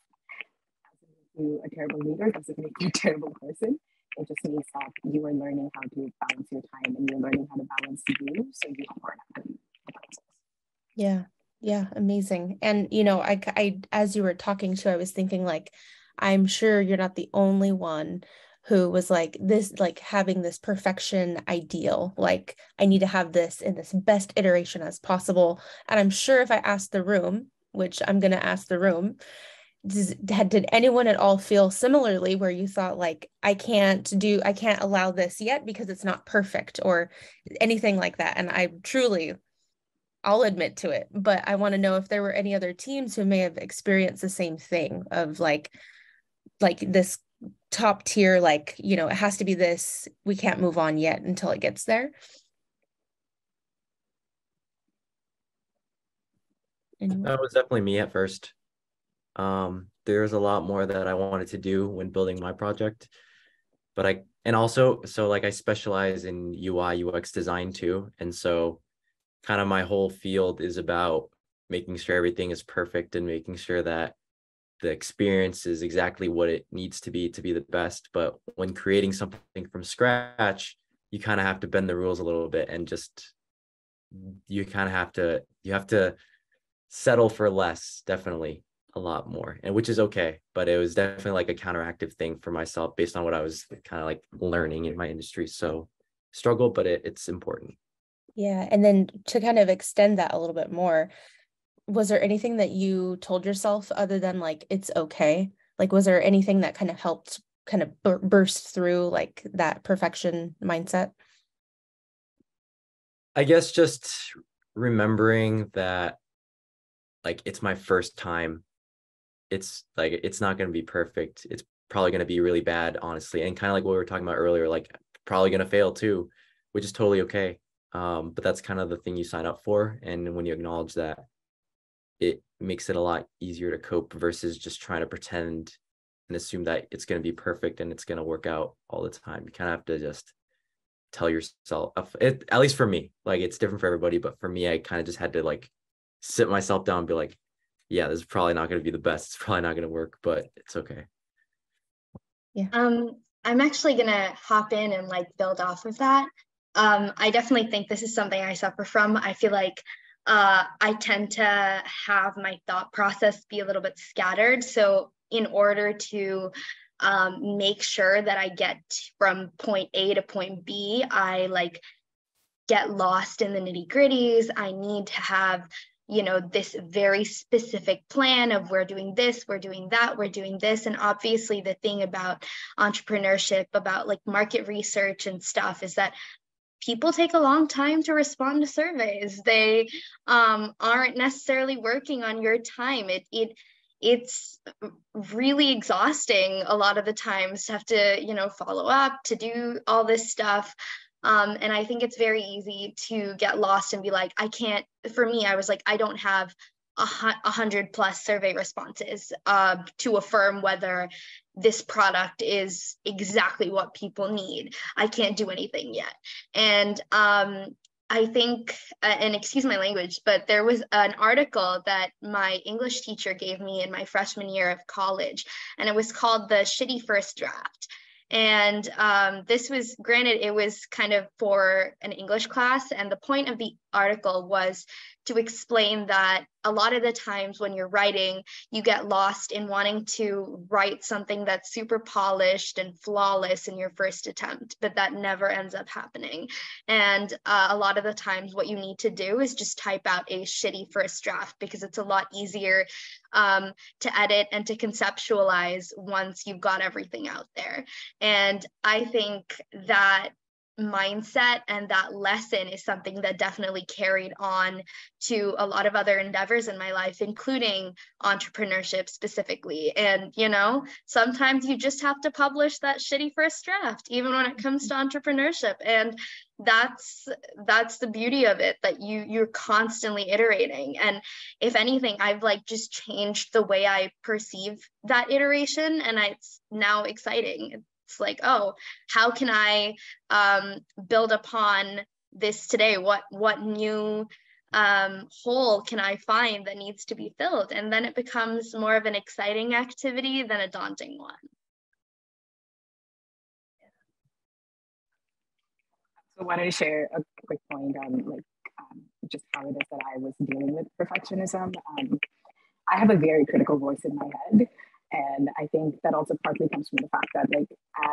Doesn't make you a terrible leader, doesn't make you a terrible person. It just means that you are learning how to balance your time, and you're learning how to balance you so you don't burn out in the process. Yeah, amazing. And I as you were talking to, I was thinking like, I'm sure you're not the only one who was like this, like having this perfection ideal, like I need to have this in this best iteration as possible. And I'm sure if I asked the room, which I'm going to ask the room, did anyone at all feel similarly where you thought like, I can't allow this yet because it's not perfect or anything like that? And I'll admit to it, but I want to know if there were any other teams who may have experienced the same thing of like this top tier, like, it has to be this, we can't move on yet until it gets there. Anyway. That was definitely me at first. There's a lot more that I wanted to do when building my project, but I specialize in UI UX design too. And so kind of my whole field is about making sure everything is perfect and making sure that the experience is exactly what it needs to be the best. But when creating something from scratch, you kind of have to bend the rules a little bit, and just you have to settle for less, definitely. a lot more, and which is okay, but it was definitely like a counteractive thing for myself based on what I was kind of like learning in my industry. So struggle, but it's important. Yeah. And then to kind of extend that a little bit more, was there anything that you told yourself other than like, it's okay? Like, was there anything that kind of helped kind of burst through like that perfection mindset? I guess just remembering that like it's my first time. It's like it's not going to be perfect. It's probably going to be really bad, honestly. And kind of like what we were talking about earlier, like probably going to fail too, which is totally okay. But that's kind of the thing you sign up for. And when you acknowledge that, it makes it a lot easier to cope versus just trying to pretend and assume that it's going to be perfect and it's going to work out all the time. You kind of have to just tell yourself, at least for me, like it's different for everybody, but for me, I kind of just had to like sit myself down and be like, yeah, this is probably not going to be the best. It's probably not going to work, but it's okay. Yeah. I'm actually going to hop in and like build off of that. I definitely think this is something I suffer from. I feel like I tend to have my thought process be a little bit scattered. So in order to make sure that I get from point A to point B, I like get lost in the nitty gritties. I need to have, you know, this very specific plan of we're doing this, we're doing that, we're doing this. And obviously the thing about entrepreneurship, about like market research and stuff is that people take a long time to respond to surveys. They aren't necessarily working on your time. It's really exhausting a lot of the times to have to, you know, follow up, to do all this stuff. And I think it's very easy to get lost and be like, I can't, for me, I was like, I don't have 100+ survey responses to affirm whether this product is exactly what people need. I can't do anything yet. And I think, and excuse my language, but there was an article that my English teacher gave me in my freshman year of college, and it was called The Shitty First Draft. And this was, granted, it was kind of for an English class. And the point of the article was to explain that a lot of the times when you're writing, you get lost in wanting to write something that's super polished and flawless in your first attempt, but that never ends up happening. And a lot of the times what you need to do is just type out a shitty first draft, because it's a lot easier to edit and to conceptualize once you've got everything out there. And I think that mindset and that lesson is something that definitely carried on to a lot of other endeavors in my life, including entrepreneurship specifically. And, you know, sometimes you just have to publish that shitty first draft, even when it comes to entrepreneurship. And that's the beauty of it, that you're constantly iterating. And if anything, I've like just changed the way I perceive that iteration, and it's now exciting. It's like, oh, how can I build upon this today? What new hole can I find that needs to be filled? And then it becomes more of an exciting activity than a daunting one. So I wanted to share a quick point on just how it is that I was dealing with perfectionism. I have a very critical voice in my head. And I think that also partly comes from the fact that, like,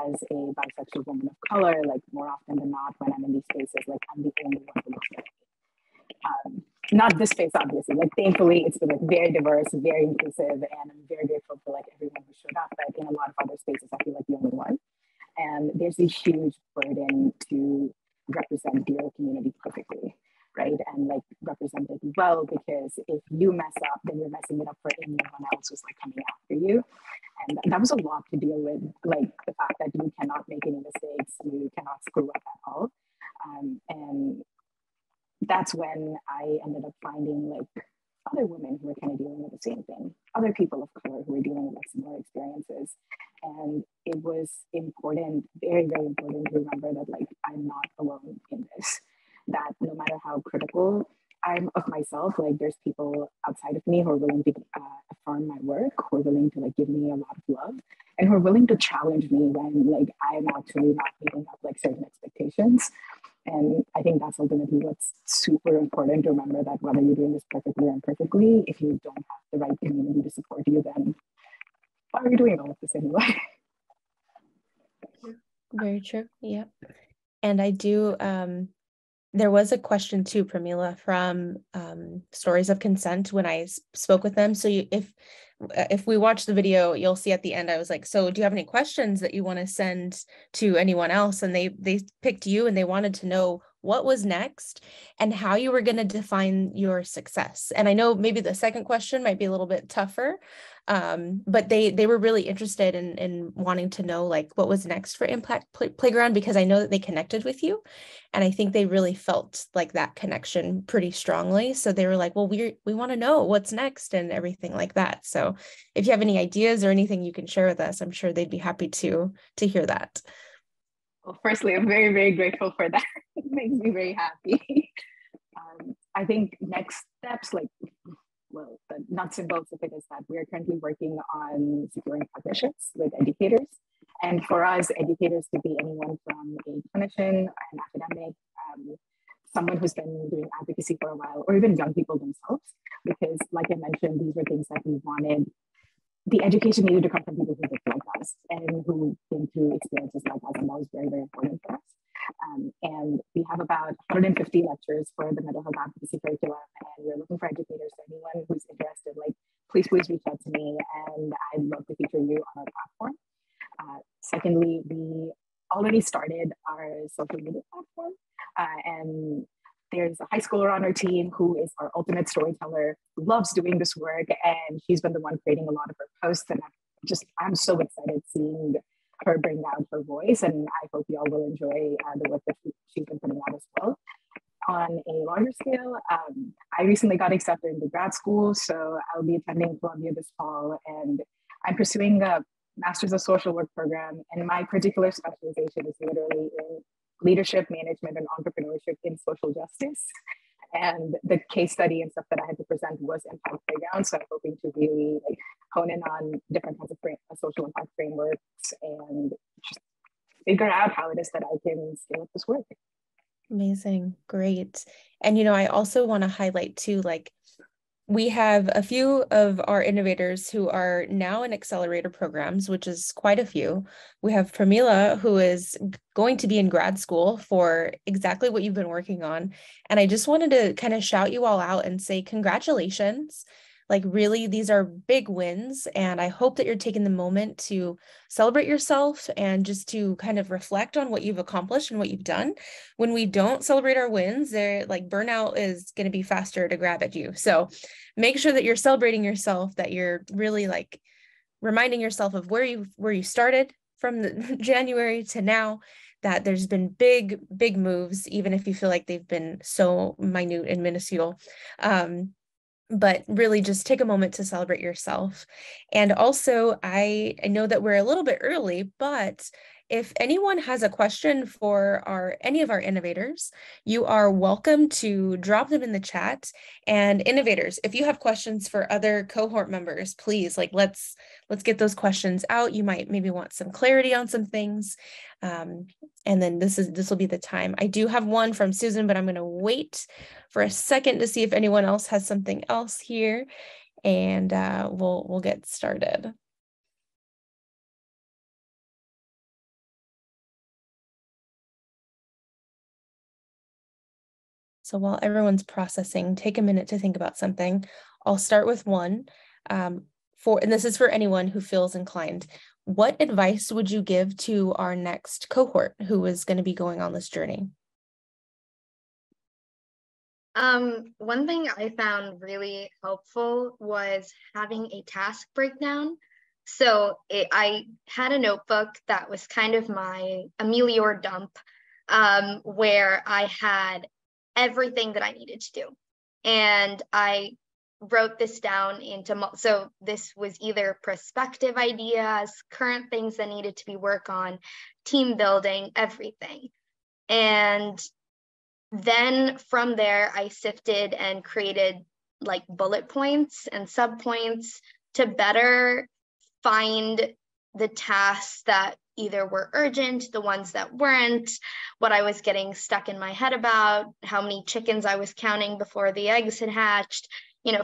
as a bisexual woman of color, like more often than not, when I'm in these spaces, like I'm the only one who looks like me. Not this space, obviously. Like, thankfully, it's been like very diverse, very inclusive, and I'm very grateful for like everyone who showed up. But in a lot of other spaces, I feel like the only one. And there's a huge burden to represent your community perfectly, right? And like represent it well, because if you mess up, then you're messing it up for anyone else who's like coming after you. And that was a lot to deal with, like the fact that you cannot make any mistakes, you cannot screw up at all. And that's when I ended up finding like other women who were kind of dealing with the same thing, other people of color who were dealing with like similar experiences. And it was important, very, very important to remember that like I'm not alone in this, that no matter how critical I'm of myself, like there's people outside of me who are willing to affirm my work, who are willing to like give me a lot of love, and who are willing to challenge me when like I'm actually not meeting up like certain expectations. And I think that's ultimately what's super important to remember, that whether you're doing this perfectly or imperfectly, if you don't have the right community to support you, then why are we doing all of this anyway? Very true. Yeah. And I do, there was a question too, Pramila, from Stories of Consent when I spoke with them. So if we watch the video, you'll see at the end, I was like, so do you have any questions that you want to send to anyone else? And they picked you, and they wanted to know what was next and how you were going to define your success. And I know maybe the second question might be a little bit tougher, but they were really interested in wanting to know like what was next for Impact Playground, because I know that they connected with you, and I think they really felt like that connection pretty strongly. So they were like, well, we want to know what's next and everything like that. So if you have any ideas or anything you can share with us, I'm sure they'd be happy to hear that. Well, firstly, I'm very, very grateful for that. It makes me very happy. I think next steps, like, well, the nuts and bolts of it is that we are currently working on securing partnerships with educators. And for us, educators could be anyone from a clinician, an academic, someone who's been doing advocacy for a while, or even young people themselves. Because like I mentioned, these were things that we wanted. The education needed to come from people who looked like us and who came through experiences like us, and that was very, very important for us. And we have about 150 lectures for the mental health advocacy curriculum, and we're looking for educators. So anyone who's interested, like, please reach out to me, and I'd love to feature you on our platform. Secondly, we already started our social media platform, and there's a high schooler on our team who is our ultimate storyteller, who loves doing this work, and she's been the one creating a lot of her posts, and I'm so excited seeing her bring out her voice, and I hope you all will enjoy the work that she's been putting out as well. On a larger scale, I recently got accepted into grad school, so I'll be attending Columbia this fall, and I'm pursuing a Master's of Social Work program, and my particular specialization is literally in leadership, management, and entrepreneurship in social justice. And the case study and stuff that I had to present was Impact Playground, so I'm hoping to really like hone in on different kinds of social impact frameworks and just figure out how it is that I can scale up this work. Amazing. Great. And, I also want to highlight too, like, we have a few of our innovators who are now in accelerator programs, which is quite a few. We have Pramila, who is going to be in grad school for exactly what you've been working on. And I just wanted to kind of shout you all out and say congratulations. Like, really, these are big wins. And I hope that you're taking the moment to celebrate yourself and just to kind of reflect on what you've accomplished and what you've done. When we don't celebrate our wins, they're like burnout is going to be faster to grab at you. So make sure that you're celebrating yourself, that you're really like reminding yourself of where you started from the January to now, that there's been big moves, even if you feel like they've been so minute and minuscule. But really just take a moment to celebrate yourself. And also, I know that we're a little bit early, but if anyone has a question for any of our innovators, you are welcome to drop them in the chat. And innovators, if you have questions for other cohort members, please, like, let's get those questions out. You might maybe want some clarity on some things. And then this will be the time. I do have one from Susan, but I'm going to wait for a second to see if anyone else has something else here, and we'll get started. So while everyone's processing, take a minute to think about something. I'll start with one. And this is for anyone who feels inclined. What advice would you give to our next cohort who is going to be going on this journey? One thing I found really helpful was having a task breakdown. So I had a notebook that was kind of my Amealior dump, where I had everything that I needed to do. And I wrote this down so this was either prospective ideas, current things that needed to be worked on, team building, everything. And then from there, I sifted and created like bullet points and subpoints to better find the tasks that either were urgent, the ones that weren't, what I was getting stuck in my head about, how many chickens I was counting before the eggs had hatched,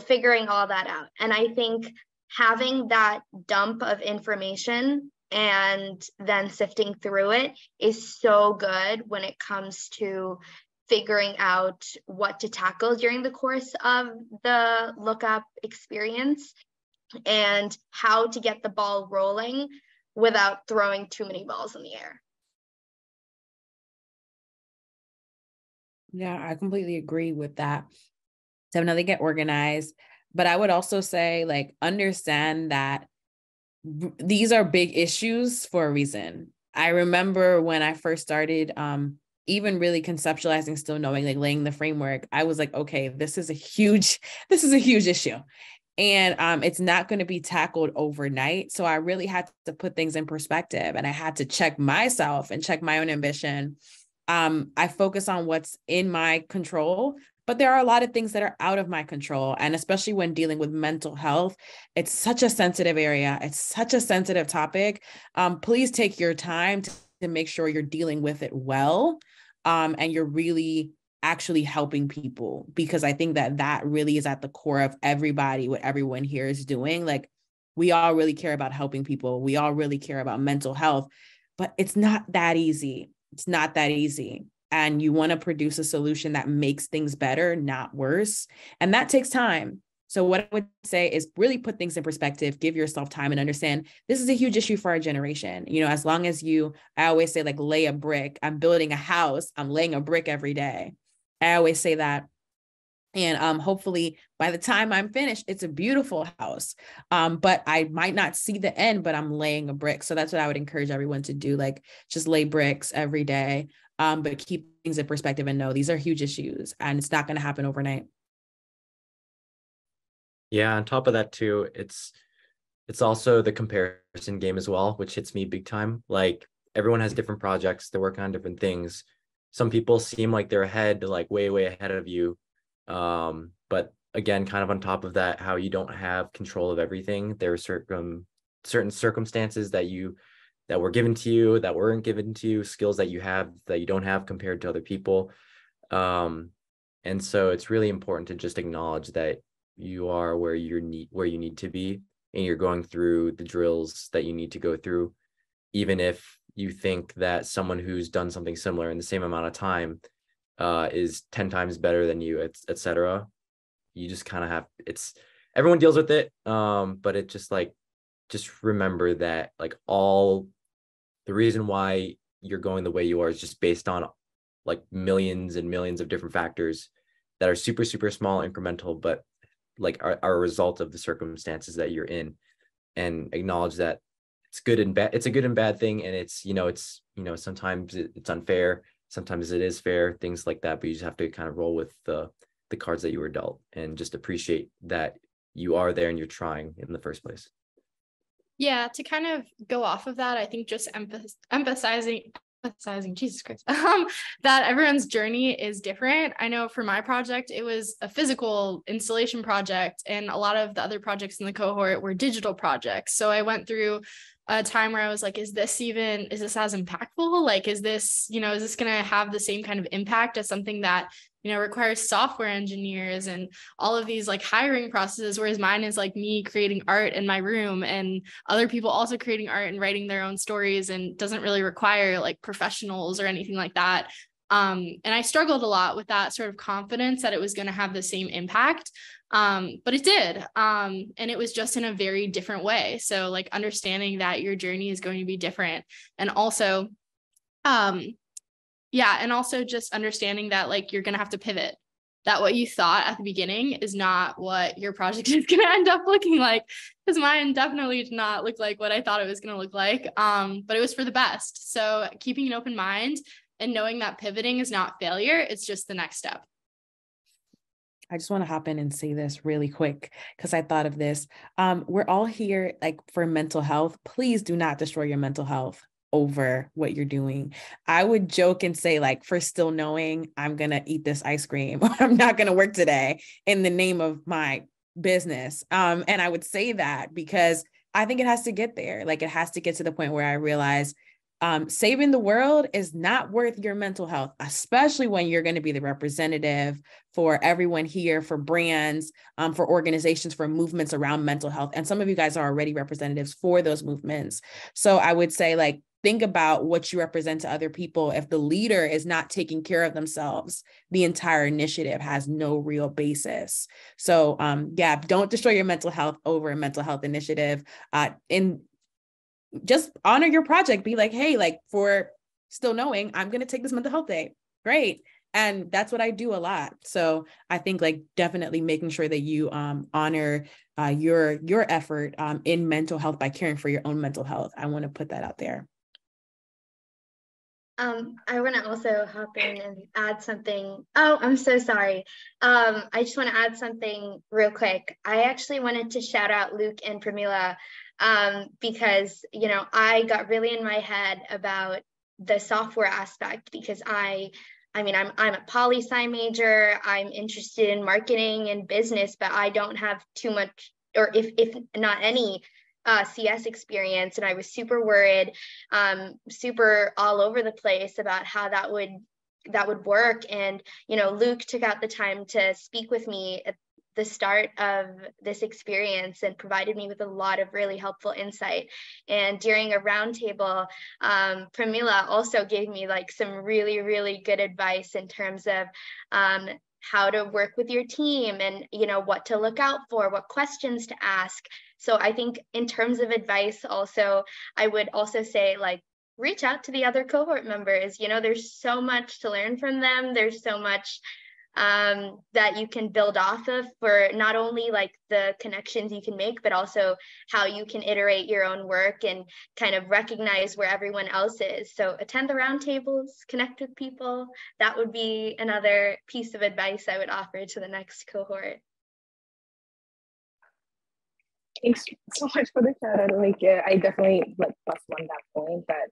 figuring all that out. And I think having that dump of information and then sifting through it is so good when it comes to figuring out what to tackle during the course of the LookUp experience and how to get the ball rolling without throwing too many balls in the air. Yeah, I completely agree with that. Definitely get organized. But I would also say, like, understand that these are big issues for a reason. I remember when I first started, even really conceptualizing, still knowing, like laying the framework, I was like, okay, this is a huge issue. And it's not going to be tackled overnight. So I really had to put things in perspective, and I had to check myself and check my own ambition. I focus on what's in my control, but there are a lot of things that are out of my control. And especially when dealing with mental health, it's such a sensitive area. It's such a sensitive topic. Please take your time to make sure you're dealing with it well. And you're really actually helping people, because I think that really is at the core of everybody, what everyone here is doing. Like, we all really care about helping people. We all really care about mental health, but it's not that easy. It's not that easy. And you want to produce a solution that makes things better, not worse. And that takes time. So what I would say is really put things in perspective, give yourself time, and understand this is a huge issue for our generation. As long as I always say, like, lay a brick. I'm building a house. I'm laying a brick every day. I always say that. And hopefully by the time I'm finished, it's a beautiful house. But I might not see the end, but I'm laying a brick. So that's what I would encourage everyone to do. Like, just lay bricks every day, but keep things in perspective and know these are huge issues and it's not going to happen overnight. Yeah, on top of that too, it's also the comparison game as well, which hits me big time. Like, everyone has different projects, they're working on different things. Some people seem like they're ahead, like way ahead of you. But again, kind of on top of that, how you don't have control of everything. There are certain circumstances that were given to you, that weren't given to you, skills that you have that you don't have compared to other people. And so it's really important to just acknowledge that you are where you need to be, and you're going through the drills that you need to go through, even if you think that someone who's done something similar in the same amount of time is 10 times better than you, etc. You just kind of have, everyone deals with it. But it just remember that, like, all the reason why you're going the way you are is just based on, like, millions and millions of different factors that are super, super small, incremental, but like are a result of the circumstances that you're in. And acknowledge that it's good and bad. It's a good and bad thing. And it's sometimes it's unfair. Sometimes it is fair, things like that. But you just have to kind of roll with the cards that you were dealt, and just appreciate that you are there and you're trying in the first place. Yeah, to kind of go off of that, I think just emphasizing, Jesus Christ, that everyone's journey is different. I know for my project, it was a physical installation project, and a lot of the other projects in the cohort were digital projects. So I went through a time where I was like, is this as impactful? Like, is this going to have the same kind of impact as something that, requires software engineers and all of these like hiring processes, whereas mine is like me creating art in my room and other people also creating art and writing their own stories, and doesn't really require like professionals or anything like that. And I struggled a lot with that sort of confidence that it was going to have the same impact. But it did. And it was just in a very different way. So like understanding that your journey is going to be different. And also, and also just understanding that like you're going to have to pivot, that what you thought at the beginning is not what your project is going to end up looking like, because mine definitely did not look like what I thought it was going to look like. But it was for the best. So keeping an open mind and knowing that pivoting is not failure, it's just the next step. I just want to hop in and say this really quick because I thought of this. We're all here like for mental health. Please do not destroy your mental health over what you're doing. I would joke and say, like, for still knowing, I'm going to eat this ice cream or I'm not going to work today in the name of my business. And I would say that because I think it has to get there. Like, it has to get to the point where I realize saving the world is not worth your mental health, especially when you're going to be the representative for everyone here, for brands, for organizations, for movements around mental health. And some of you guys are already representatives for those movements. So I would say, like, think about what you represent to other people. If the leader is not taking care of themselves, the entire initiative has no real basis. So yeah, don't destroy your mental health over a mental health initiative. And just honor your project. Be like, hey, like, for Still Knowing, I'm going to take this mental health day. Great. And that's what I do a lot. So I think, like, definitely making sure that you honor your effort in mental health by caring for your own mental health. I want to put that out there. I want to also hop in and add something. Oh, I'm so sorry. I just want to add something real quick. I actually wanted to shout out Luke and Pramila because, you know, I got really in my head about the software aspect because I mean, I'm a poli-sci major. I'm interested in marketing and business, but I don't have too much, or if not any, CS experience, and I was super worried, super all over the place about how that would work. And you know, Luke took out the time to speak with me at the start of this experience and provided me with a lot of really helpful insight. And during a roundtable, Pramila also gave me like some really, really good advice in terms of how to work with your team and, you know, what to look out for, what questions to ask. So I think in terms of advice also, I would also say, like, reach out to the other cohort members. You know, there's so much to learn from them. There's so much that you can build off of for not only like the connections you can make, but also how you can iterate your own work and kind of recognize where everyone else is. So attend the roundtables, connect with people. That would be another piece of advice I would offer to the next cohort. Thanks so much for the shout out. Like, I definitely like plus one that point that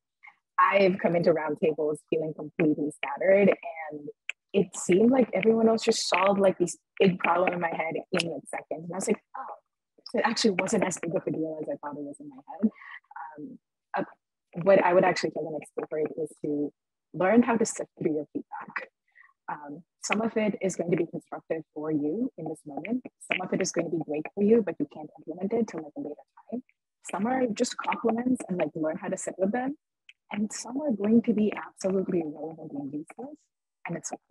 I've come into roundtables feeling completely scattered, and it seemed like everyone else just solved like this big problem in my head in like seconds. And I was like, oh, so it actually wasn't as big of a deal as I thought it was in my head. What I would actually tell the next cohort is to learn how to sift through your feedback. Some of it is going to be constructive for you in this moment. Some of it is going to be great for you, but you can't implement it till like a later time. Some are just compliments and like learn how to sit with them. And some are going to be absolutely irrelevant and useless. And it's okay.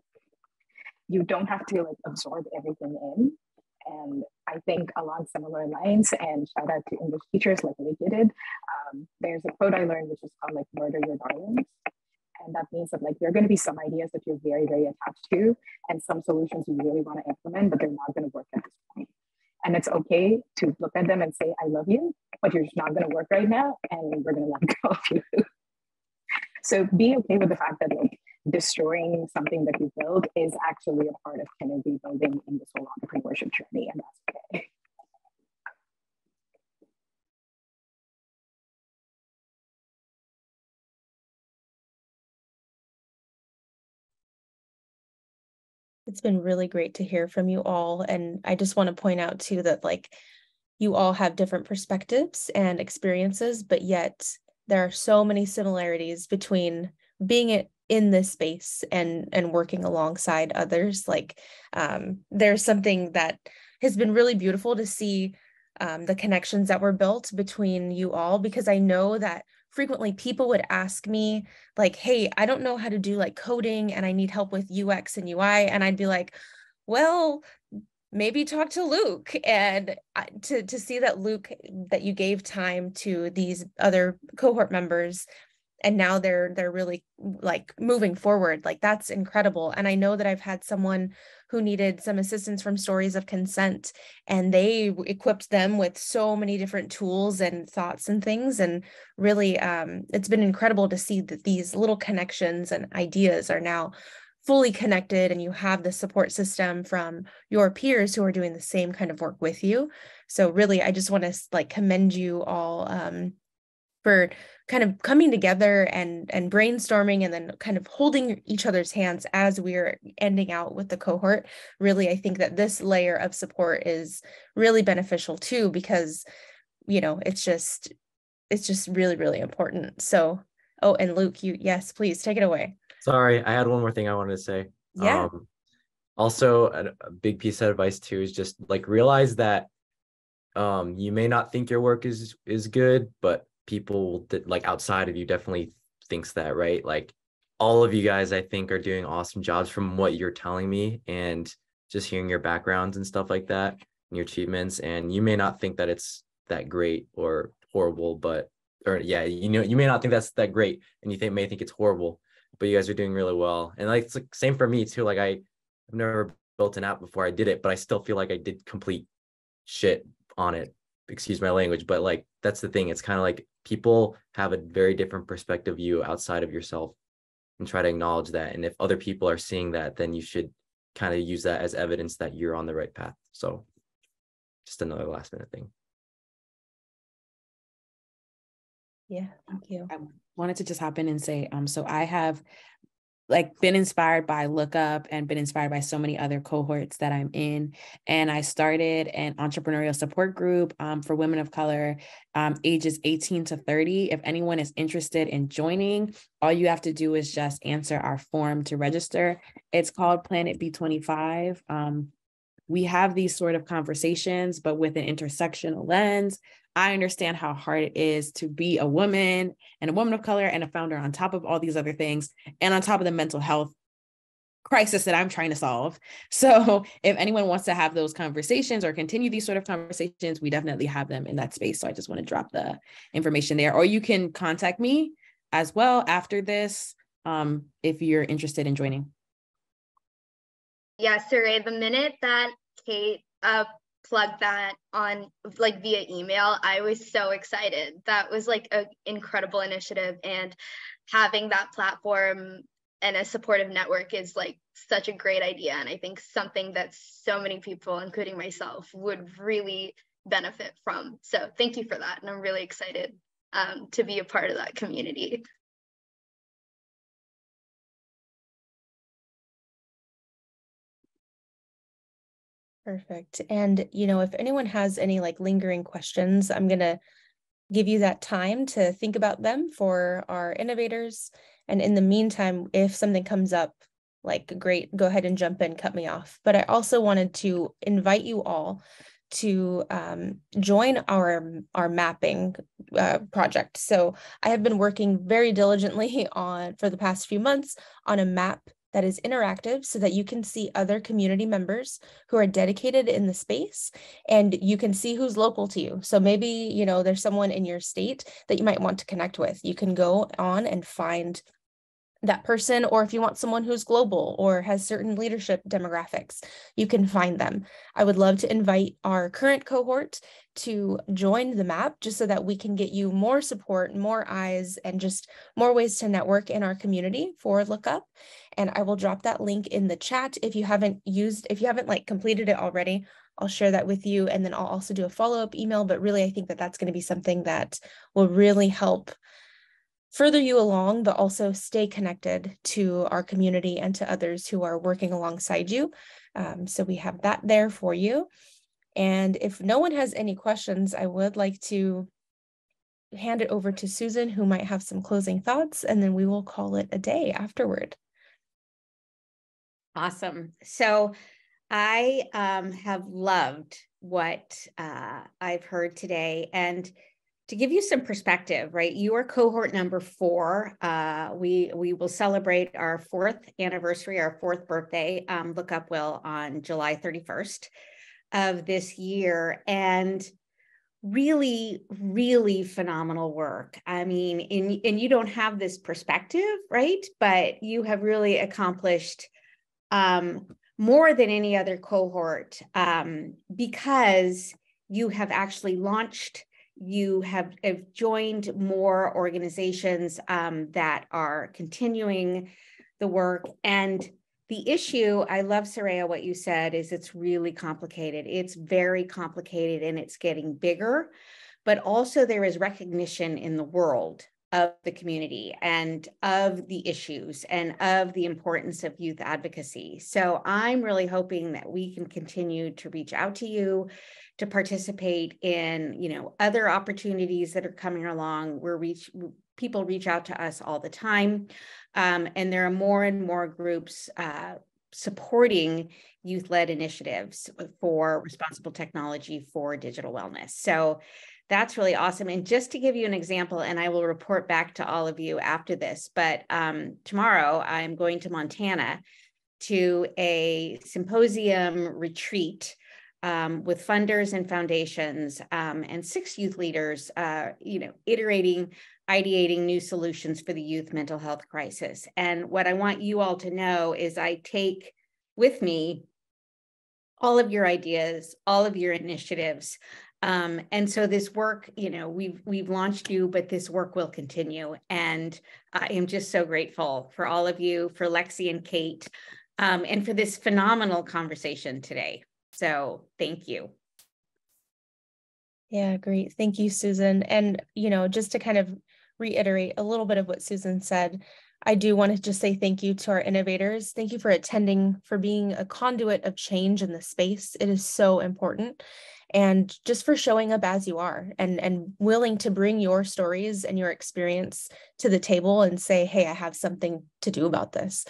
You don't have to like absorb everything in. And I think along similar lines, and shout out to English teachers like Vicky did, there's a quote I learned which is called like murder your darlings. And that means that like there are going to be some ideas that you're very, very attached to and some solutions you really want to implement, but they're not going to work at this point. And it's okay to look at them and say, I love you, but you're just not going to work right now. And we're going to let go of you. So be okay with the fact that like destroying something that you build is actually a part of kind of rebuilding in this whole entrepreneurship journey. And that's okay. It's been really great to hear from you all. And I just want to point out too that like you all have different perspectives and experiences, but yet there are so many similarities between being in this space and working alongside others. Like there's something that has been really beautiful to see the connections that were built between you all, because I know that frequently people would ask me like, hey, I don't know how to do like coding and I need help with UX and UI. And I'd be like, well, maybe talk to Luke. And to see that Luke, that you gave time to these other cohort members and now they're really like moving forward, like that's incredible. And I know that I've had someone who needed some assistance from Stories of Consent, and they equipped them with so many different tools and thoughts and things. And really, it's been incredible to see that these little connections and ideas are now fully connected, and you have the support system from your peers who are doing the same kind of work with you. So really, I just want to like commend you all for kind of coming together and brainstorming and then kind of holding each other's hands as we're ending out with the cohort. Really, I think that this layer of support is really beneficial too, because, you know, it's just really, really important. So Oh, and Luke, yes, please take it away. Sorry, I had one more thing I wanted to say. Yeah. Also, a big piece of advice too is just like realize that you may not think your work is good, but people that like outside of you definitely thinks that, right? Like all of you guys, I think, are doing awesome jobs from what you're telling me and just hearing your backgrounds and stuff like that and your achievements. And you may not think that it's that great or horrible, but or yeah, you know, you may not think that's that great, and you may think it's horrible, but you guys are doing really well. And like it's like same for me too. Like I've never built an app before I did it, but I still feel like I did complete shit on it, excuse my language, but like that's the thing. It's kind of like people have a very different perspective of you outside of yourself, and try to acknowledge that. And if other people are seeing that, then you should kind of use that as evidence that you're on the right path. So just another last minute thing. Yeah, thank you. I wanted to just hop in and say, so I have like been inspired by LookUp and been inspired by so many other cohorts that I'm in. And I started an entrepreneurial support group for women of color, ages 18 to 30. If anyone is interested in joining, all you have to do is just answer our form to register. It's called Planet B25. We have these sort of conversations, but with an intersectional lens. I understand how hard it is to be a woman and a woman of color and a founder on top of all these other things and on top of the mental health crisis that I'm trying to solve. So if anyone wants to have those conversations or continue these sort of conversations, we definitely have them in that space. So I just want to drop the information there, or you can contact me as well after this if you're interested in joining. Yeah, Saray, the minute that Kate plugged that on like via email, I was so excited. That was like an incredible initiative, and having that platform and a supportive network is like such a great idea. And I think something that so many people, including myself, would really benefit from. So thank you for that. And I'm really excited to be a part of that community. Perfect. And, you know, if anyone has any like lingering questions, I'm going to give you that time to think about them for our innovators. And in the meantime, if something comes up, like, great, go ahead and jump in, cut me off. But I also wanted to invite you all to join our mapping project. So I have been working very diligently for the past few months on a map that is interactive so that you can see other community members who are dedicated in the space, and you can see who's local to you. So maybe, you know, there's someone in your state that you might want to connect with. You can go on and find that person, or if you want someone who's global or has certain leadership demographics, you can find them. I would love to invite our current cohort to join the map just so that we can get you more support, more eyes, and just more ways to network in our community for LookUp. And I will drop that link in the chat. If you haven't like completed it already, I'll share that with you. And then I'll also do a follow-up email, but really, I think that that's going to be something that will really help further you along, but also stay connected to our community and to others who are working alongside you. So we have that there for you. And if no one has any questions, I would like to hand it over to Susan, who might have some closing thoughts, and then we will call it a day afterward. Awesome. So I have loved what I've heard today. And to give you some perspective, right? You are cohort number 4. We will celebrate our 4th anniversary, our 4th birthday. LookUp will on July 31st of this year. And really, really phenomenal work. I mean, and you don't have this perspective, right? But you have really accomplished more than any other cohort because you have actually launched. You have joined more organizations that are continuing the work. And the issue, I love, Saraya, what you said, is it's really complicated. It's very complicated and it's getting bigger, but also there is recognition in the world of the community and of the issues and of the importance of youth advocacy. So I'm really hoping that we can continue to reach out to you, to participate in, other opportunities that are coming along where people reach out to us all the time. And there are more and more groups supporting youth-led initiatives for responsible technology for digital wellness. So that's really awesome. And just to give you an example, and I will report back to all of you after this, but tomorrow I'm going to Montana to a symposium retreat with funders and foundations and 6 youth leaders, iterating, ideating new solutions for the youth mental health crisis. And what I want you all to know is I take with me all of your ideas, all of your initiatives. And so this work, we've launched you, but this work will continue. And I am just so grateful for all of you, for Lexi and Kate, and for this phenomenal conversation today. So thank you. Yeah, great. Thank you, Susan. And, just to kind of reiterate a little bit of what Susan said, I do want to just say thank you to our innovators. Thank you for attending, for being a conduit of change in the space. It is so important. And just for showing up as you are and willing to bring your stories and your experience to the table and say, hey, I have something to do about this.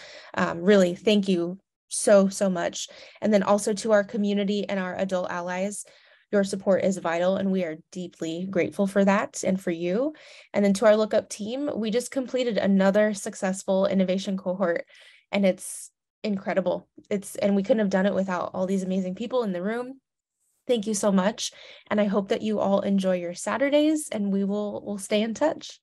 Really, thank you so much. And then also to our community and our adult allies, your support is vital, and we are deeply grateful for that and for you. And then to our LookUp team, we just completed another successful innovation cohort, and it's incredible. And we couldn't have done it without all these amazing people in the room. Thank you so much. And I hope that you all enjoy your Saturdays, and we'll stay in touch.